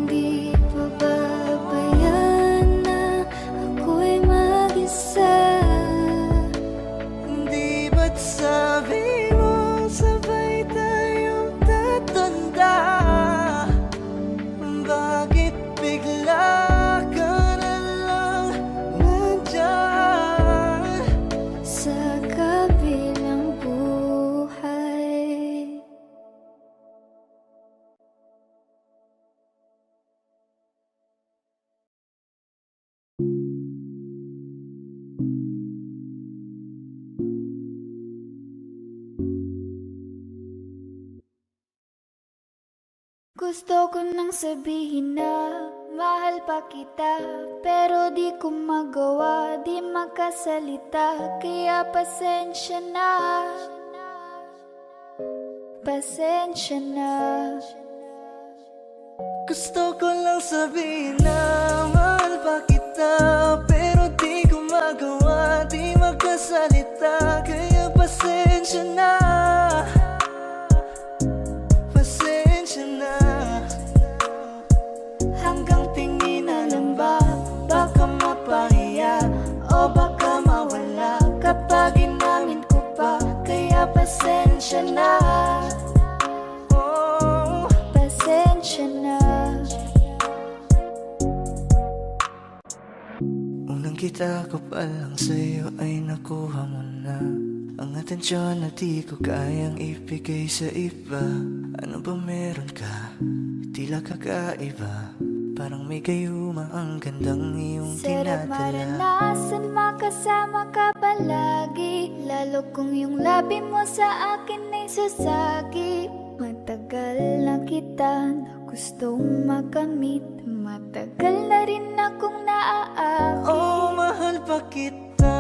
Di pa babayaan na ako'y mag-isa? Di ba't sabi mo sabay tayong tatanda? Bakit bigla ka na lang nandyan Sa kabilang buhay. Gusto ko nang sabihin na mahal pa kita, pero di ko magawa, di makasalita. Kaya pasensya na, pasensya na. Gusto ko lang sabihin na mahal pa kita, pero di ko magawa, di magkasalita. Kaya pasensya na, pasensya na. Hanggang tingin na lang ba, baka mapahiya o baka mawala kapag inamin ko pa. Kaya pasensya na, oh, Pasensya na. unang kita ko pa lang sa'yo ay nakuha mo na ang atensyon na di ko kayang ibigay sa iba. Ano ba meron ka? Tila kakaiba, parang may gayuma ang gandang iyong Sarap tinadala. maranasan makasama ka palagi, lalo kung yung labi mo sa akin ay sasagi. Matagal na kita na gustong makamit, matagal na rin akong naaakit. Oh, mahal pa kita,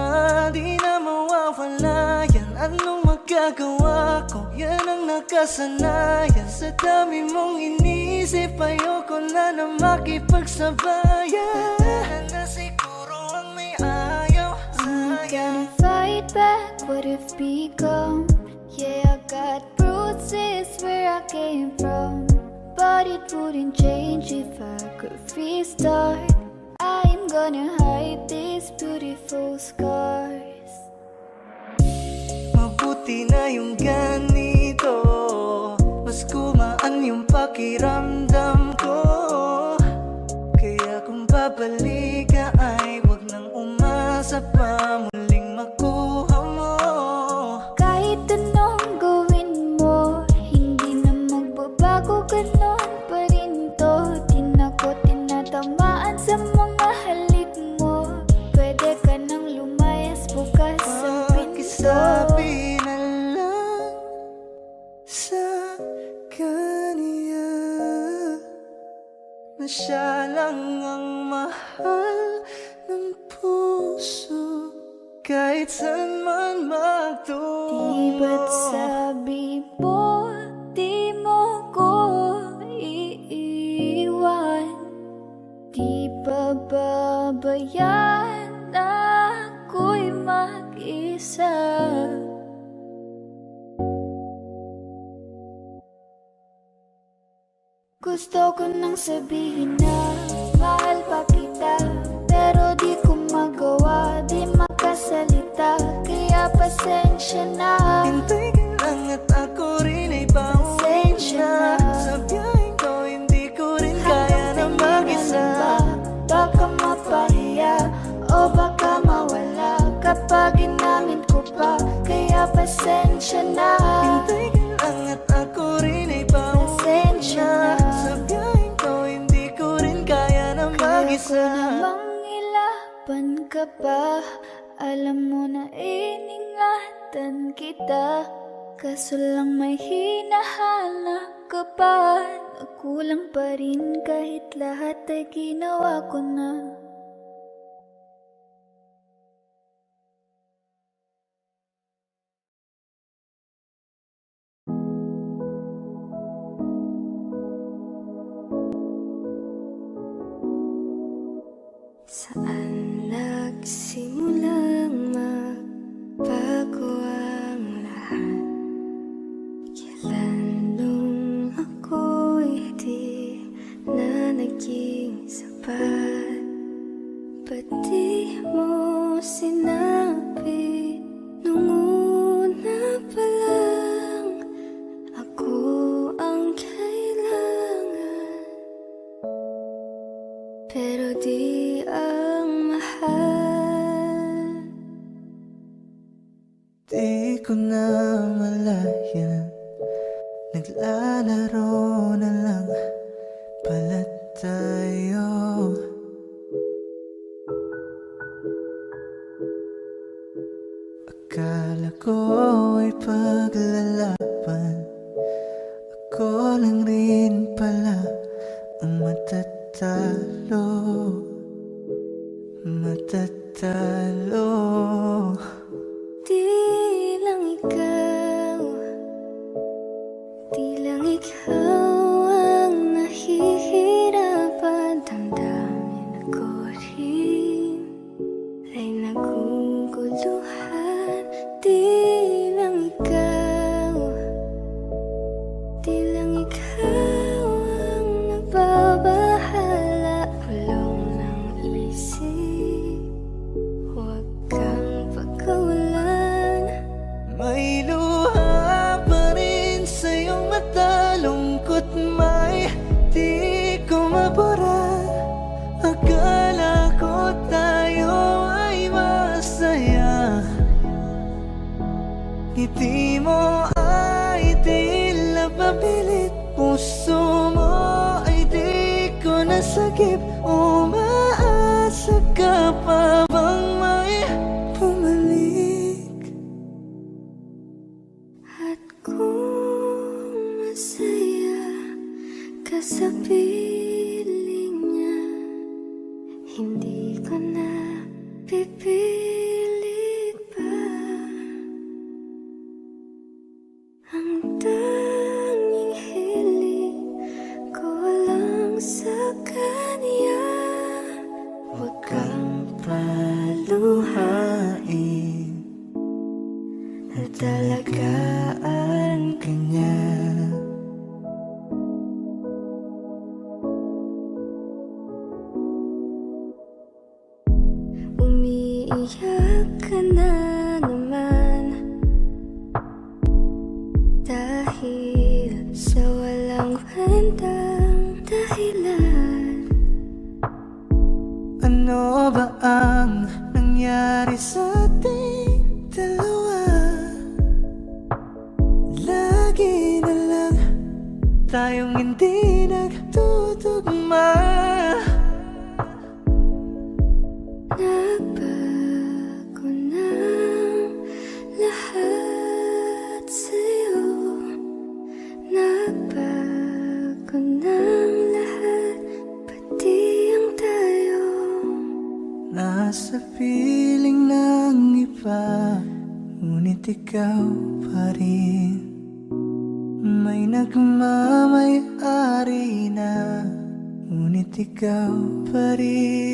di na mawawala yan. Anong magagawa ko? Yan ang nakasanayan. Sa dami mong inisip, ayoko na na makipagsabayan. Na siguro ang may ayaw I'm sa'yo. gonna fight back what if become. Yeah, I got bruises where I came from, but it wouldn't change if I could restart. I'm gonna hide these beautiful scars. Mabuti na yung ganito, mas gumaan yung pakiramdam ko. Kaya kung babalik ka ay wag nang umasa pa muling makuha mo. Kahit anong gawin mo, hindi na magbabago, ganon pa rin to. Di na ko tinatamaan sa mga halik mo. Pwede ka nang lumayas, bukas ang pinto. Pakisabi na lang sa kanya na siya lang ang mahal ng puso, kahit saan man magtungo. Di ba't sabi mo, di mo ko iiwan? Di pababayaan na ako'y mag-isa. Gusto ko nang sabihin na mahal pa kita, pero di ko magawa, di makasalita, kaya pasensya na. Hintay ka lang at ako rin ay pauwi na. Sa biyaheng ko hindi ko rin kaya na mag-isa. Baka mapahiya o baka mawala kapag inamin ko pa, kaya pasensya na. Hintay ka lang at ako rin ay pauwi na. Sa biyaheng ko hindi ko rin kaya na mag-isa. Kaya ko namang ilaban ka pa, alam mo na iningatan kita, kaso lang may hinahanap ka pa. Nagkulang pa rin kahit lahat ay ginawa ko na. Saan nagsimulang magbago ang lahat? Kailan nung ako'y di na naging sapat? Ba't di mo sinabi nung una pa lang ako ang kailangan? Pero di ang mahal. Di ko na malayan, naglalaro na lang pala tayo. Akala ko ay paglalaban, ako lang rin pala ang matatalo. Matatalo. Di lang ikaw ang nahihirapan. Damdamin ako rin ay naguguluhan. Di lang ikaw ang nagbabahala. Kulong ng isip, huwag kang pagkawalan. May luha pa rin sa iyong mata, lungkot may di ko mabura. Akala ko tayo ay masaya, ngiti mo ay tila papilit, puso mo ay di ko nasagip. Umaasa ka pa bang may bumalik? At kung masaya ka sa piling niya, hindi ko na pipilit pa. Ang tanging hiling ko lang sa kanya, huwag kang paluhain at talagaan ka niya. Umiiyak ka na naman dahil sa walang kwentang dahilan. Ano ba ang nangyari sa ating dalawa? Lagi na lang tayong hindi nagtutugma. Nagbago ng lahat sa'yo. Nagbago ng lahat, pati ang tayo. Nasa piling ng iba, ngunit ikaw pa rin. May nagmamay-ari na, ngunit ikaw pa rin.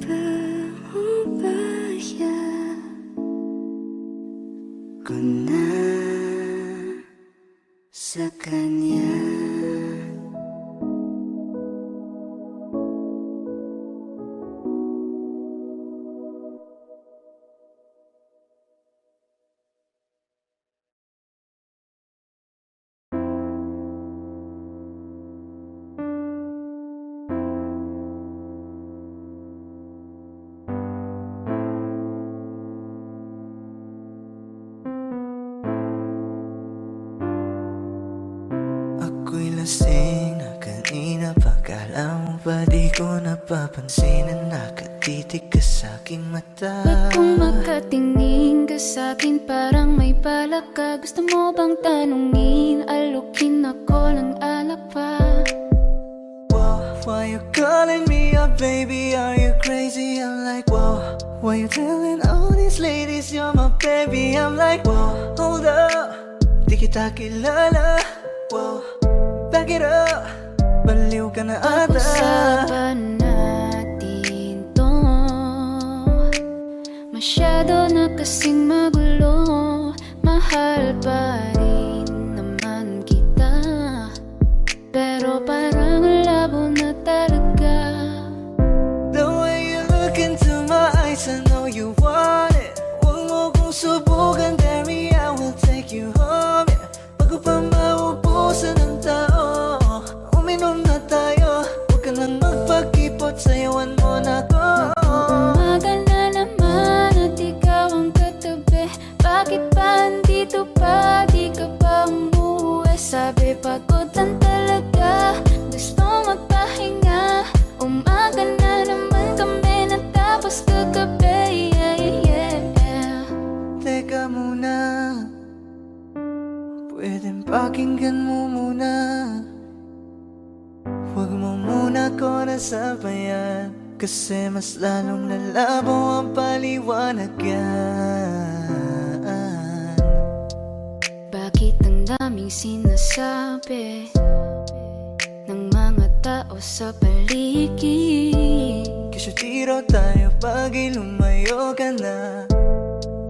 paubaya ko na sa kanya. Ako'y lasing na kanina pa. Kala mo ba di ko napapansin na nakatitig ka sa'king mata? Ba't kung makatingin ka sa'kin parang may balak ka? Gusto mo bang tanungin? Alukin ako ng alak pa. Whoa, why you calling me up, baby? Are you crazy? I'm like, whoa. Why you telling all these ladies you're my baby? I'm like, whoa, hold up. Di kita kilala. Whoa, back it up. Baliw ka na ata. Pag-usapan natin to. Masyado na kasing magulo. Mahal pa rin naman kita, pero parang labo na talaga. The way you look into my eyes, I know you want it. Huwag mo kong subukan, dare me, I will take you home, yeah. Bago pa maubusan ng tao, uminom na tayo. Huwag ka nang magpakipot, sayawan mo na ko. Umaga na naman at ikaw ang katabi. Bakit ba andito pa? Di ka pa umuwi. Sabi pagod lang talaga, gusto magpahinga. Umaga na naman kami natapos kagabi, yeah. Teka muna, pwedeng pakinggan mo muna. Huwag mo muna ko nasabayan, kasi mas lalong lalabo ang paliwanagan. Bakit ang daming sinasabi ng mga tao sa paligid? Kasi tiro tayo pag lumayo ka na.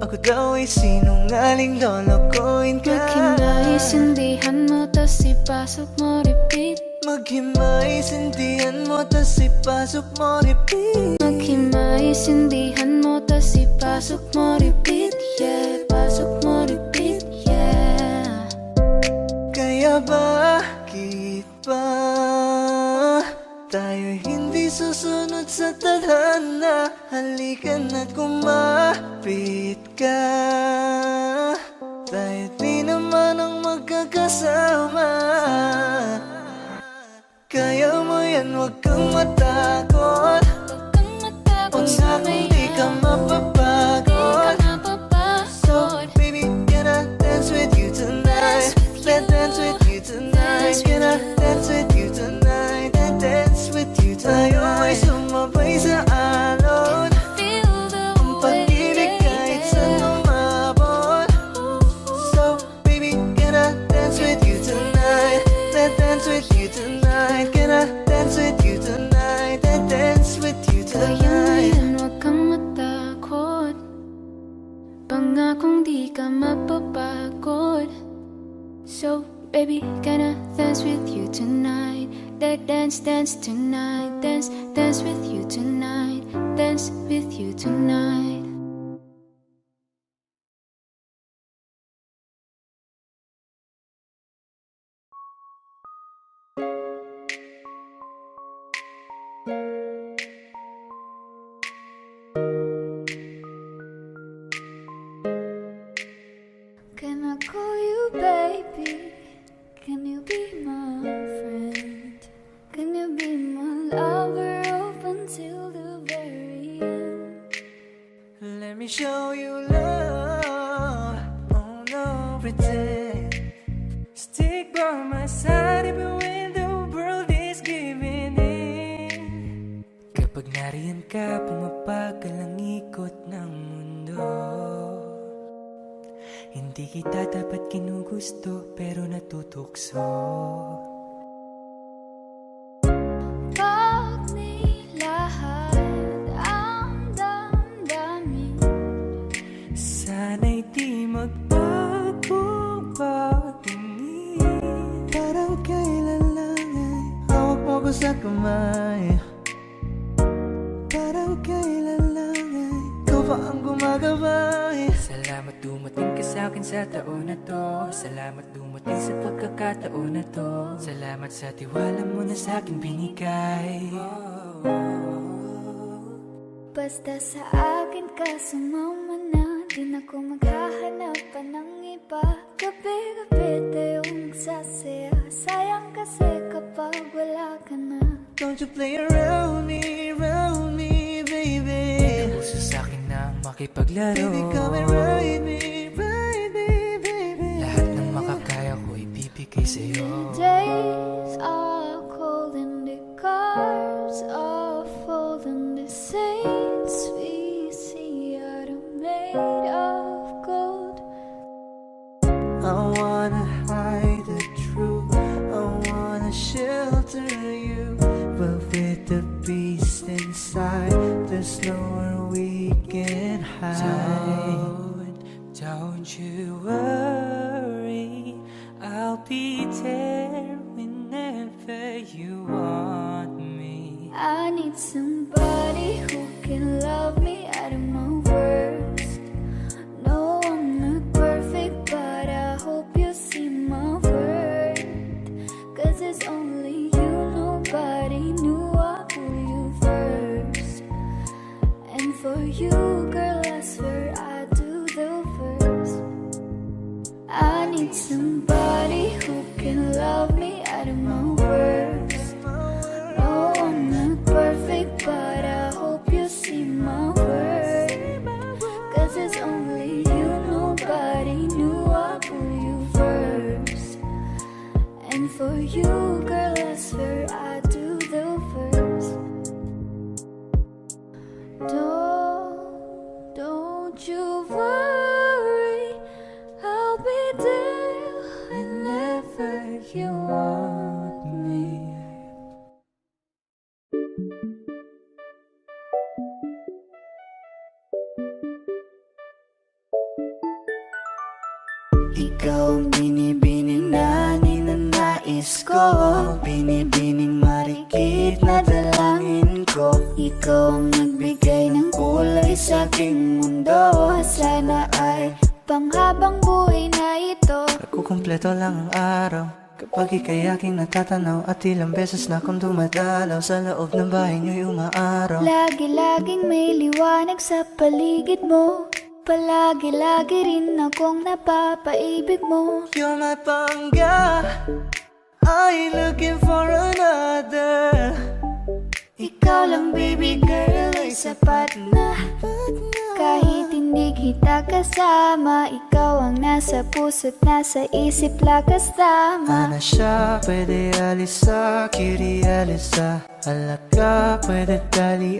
Ako daw ay sinungaling, lolokohin ka. Maghinaisindihan mo, tas ipasok mo, repeat. Maghimaisindihan mo, tas ipasok mo, repeat. Maghinaisindihan mo, tas ipasok mo, repeat. Yeah, pasok mo, repeat. Yeah. Kaya bakit ba tayo hindi susunod sa tadhana? Halika na't kumapit ka. Tayo di naman ang magkakasama. Kaya mo yan, huwag kang matakot. Huwag kang matakot sa Kung di ka mapapagod. So baby, can I dance with you tonight? Let's dance with you tonight. Can I dance with you tonight? Let's dance with you tonight. Tayo ay sumabay sa alon. Ang pag-ibig kahit saan umabot. So baby, can I dance with you tonight? Let's dance with you tonight. Can I dance with you tonight? Let's dance with you Kaya mo tonight. yan, huwag kang matakot. Pangakong di ka mapapagod. So baby, can I dance with you tonight? Let's dance tonight. Dance with you tonight. Dance with you tonight. Can I call you baby? Can you be my friend? Can you be my lover up until the very end? Let me show you love. Oh no, pretend. Stick by my side even when the world is giving in. Kapag nariyan ka, pumapagal ang ikot ng mundo. Hindi kita dapat kinugusto, pero natutukso. Pag nilahad ang sa'kin sa taon na to. Salamat dumating sa pagkakataon na to. Salamat sa tiwala mo na sa'kin binigay. Basta sa akin ka sumama na, di na ko maghahanap pa ng iba. Gabi-gabi tayong magsasaya, sayang kasi kapag wala ka na. Don't you play around me, baby. Puso sa'kin nang makipaglaro. Baby, come and ride me, baby. Lahat ng makakaya ko ibibigay sa'yo. Days are cold and the cars are full and the saints we see are made of gold. I wanna hide the truth, I wanna shelter you, but with the beast inside, there's nowhere we can hide. Don't you worry, I'll be there whenever you want me. I need somebody who can love me out of my worst. No, I'm not perfect, but I hope you see my worth. 'Cause it's only you, nobody knew I put you first. And for you, girl, I swear I do the first. I need somebody who can love me out of my worst. No, I'm not perfect, but I hope you see my worth. 'Cause it's only you, nobody knew I put you first. And for you, girl, I swear I do the first. Don't you worry, I'll be there whenever you want me. Ikaw ang binibining na ninanais ko, binibining marikit na dalangin ko. Ikaw ang nagbigay ng kulay sa aking mundo. Sana ay panghabang buhay na ito. Nagkukumpleto lang ang araw kapag ika'y aking natatanaw, at ilang beses na akong dumadalaw sa loob ng bahay niyo'y umaaraw. Lagi-laging may liwanag sa paligid mo. Palagi-lagi rin akong napapaibig mo. You're my pangga, I ain't looking for another. Ikaw lang baby girl ay sapat na. Kahit hindi kita kasama, ikaw ang nasa puso't nasa isip lakas tama. Ana siya, pwede alisa, cutie alisa. Halaka, pwede tali,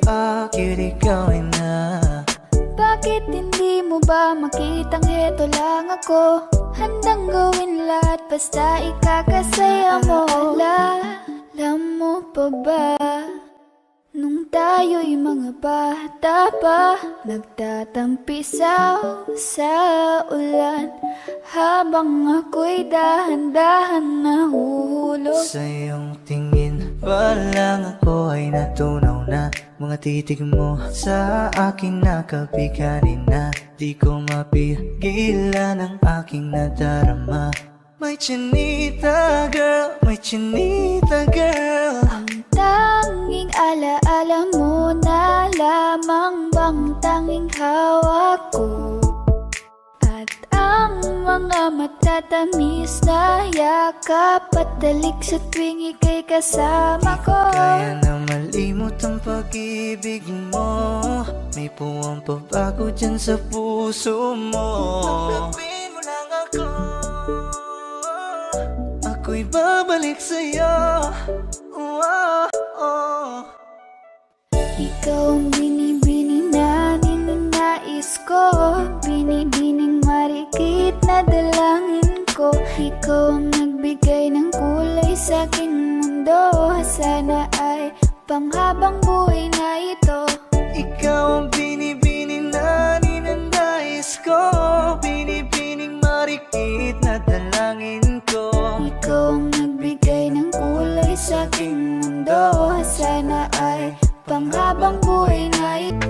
cutie gawin na. Bakit hindi mo ba makitang heto lang ako? Handang gawin lahat basta ikakasaya mo. Alam mo pa ba, nung tayo'y mga bata pa, nagtatampisaw sa ulan, habang ako'y dahan-dahan nahuhulog. Sa iyong tingin pa lang ako ay natunaw na. Mga titig mo sa akin nakabiganin na. Di ko mapigilan ang aking nadarama. My chinita girl, my chinita girl. Ang tanging alaala mo na lamang bang tanging hawak ko. At ang mga matatamis na yakap at dalik sa tuwing ika'y kasama ko. Kaya na malimot ang pag-ibig mo. May puwang pabago dyan sa puso mo. Tanggapin mo lang ako, ako'y babalik sa'yo. Ikaw ang binibini na ninanais ko, binibining marikit na dalangin ko. Ikaw ang nagbigay ng kulay sa aking mundo. Sana ay panghabang buhay na ito. Ikaw ang binibining na ninanais ko, binibining marikit na dalangin ko. Ikaw ang nagbigay ng kulay sa aking mundo. Sana ay panghabang buhay na ito.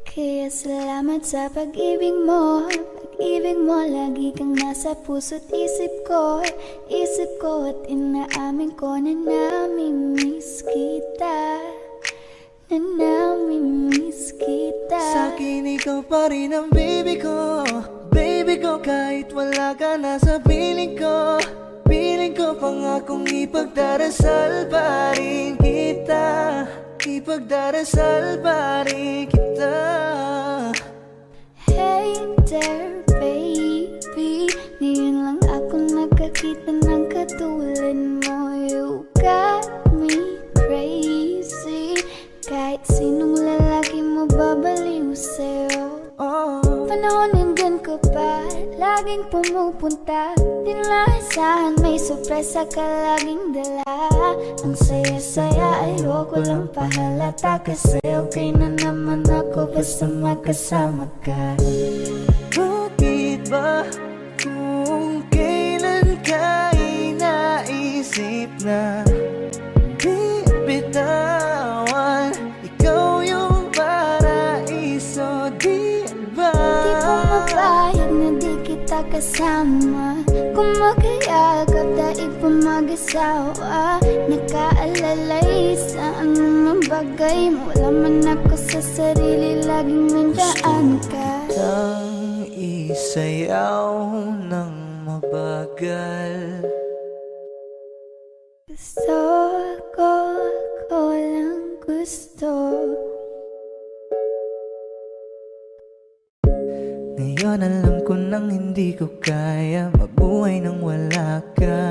Kaya salamat sa pag-ibig mo. Pag-ibig mo, lagi kang nasa puso't isip ko. Isip ko at inaamin ko na namimiss kita. Na namimiss kita. Sa'kin ikaw pa rin ang baby ko. Baby ko, kahit wala ka na sa piling ko. Piling ko pangakong ipagdarasal pa rin kita. Ipagdarasal pa rin kita. Hey there baby, ngayon lang ako nakakita ng katulad mo. You got me crazy, kahit sinong lalaki mo babaliw sa'yo. Panahon nandyan ka pa, laging pumupunta. Di naasahan, may sorpresa ka laging dala. Ang saya-saya, ayoko lang pahalata. Kasi okay na naman ako basta magkasama ka. Bakit ba kung kailan ka inaisip na di bitawan? Ikaw yung paraiso, di ba? Di ko mapayag na di kita kasama. Kung magkayagap, daig pa mag-asawa. Nakaalalay sa anumang bagay. Wala man ako sa sarili, laging nandyan ka. Ang isayaw ng mabagal. Gusto ko, ako lang gusto. Ngayon alam ko nang hindi ko kaya mabuhay nang wala ka.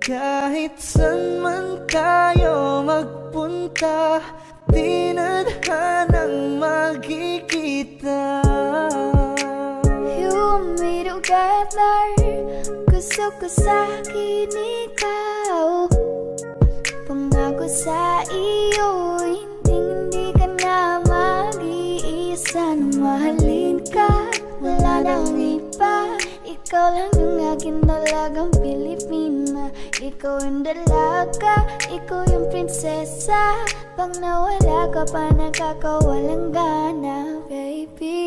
Kahit saan man tayo magpunta, di nadhanang magkikita. You and me together, gusto ko sa'kin ikaw. Pangako sa iyo, hindi ka na mag-iisa. Nang mahalin ka, wala nang iba. Ikaw lang yung akin talagang Pilipina. Ikaw yung dalaga, ikaw yung prinsesa. Pag nawala ka pa, nakakawalang gana, baby.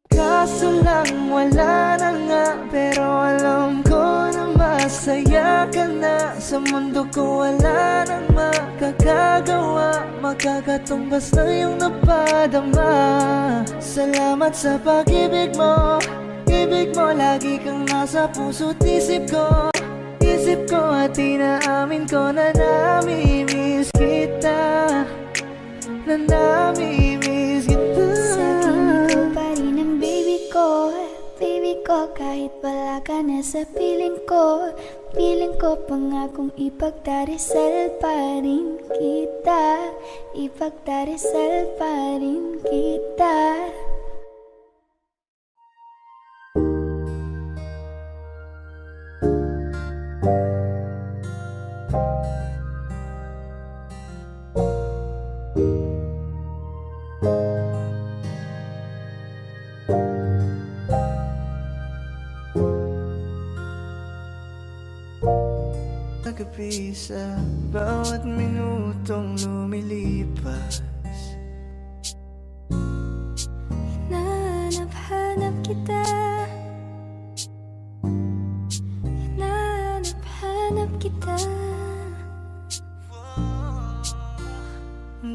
Kaso lang wala na nga, pero alam ko na masaya ka na. Sa mundo ko wala nang makakagawa, makakatumbas na yung napadama. Salamat sa pag-ibig mo. Ibig mo, lagi kang nasa puso't isip ko. Isip ko at inaamin ko na namimiss kita. Na namimiss kita. Sa'kin ikaw pa rin ang baby ko. Baby ko, kahit wala ka na sa piling ko. Piling ko pangakong ipagdarasal pa rin kita. Ipagdarasal pa rin kita. Gabi sa bawat minutong lumilipas, Hinahanap-hanap kita. Hinahanap-hanap kita.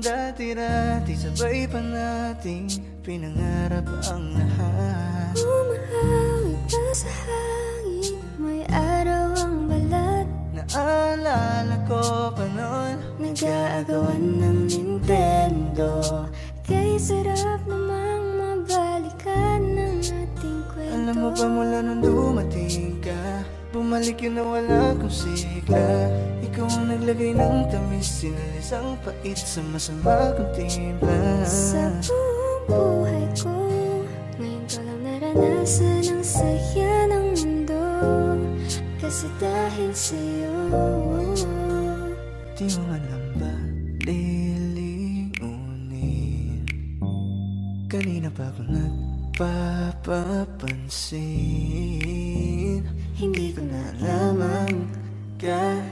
dati-dati sabay pa nating pinangarap ang lahat. Umahawi pa sa hangin, may araw ang balat. Naalala ko pa noon, Nag-aagawan ng Nintendo. Kay sarap namang mabalikan ng ating kwento. alam mo ba mula nung dumating ka, bumalik yun na wala kong sigla. Ikaw ang naglagay ng tamis, sinalis ang pait sa masama kong timpla. Sa buong buhay ko, ngayon ko lang naranasan ang saya ng mundo. Kasi dahil sa'yo, Di mo man lang ba lilingunin? Kanina pa ako nagpapapansin. Hindi ko na lamang kahit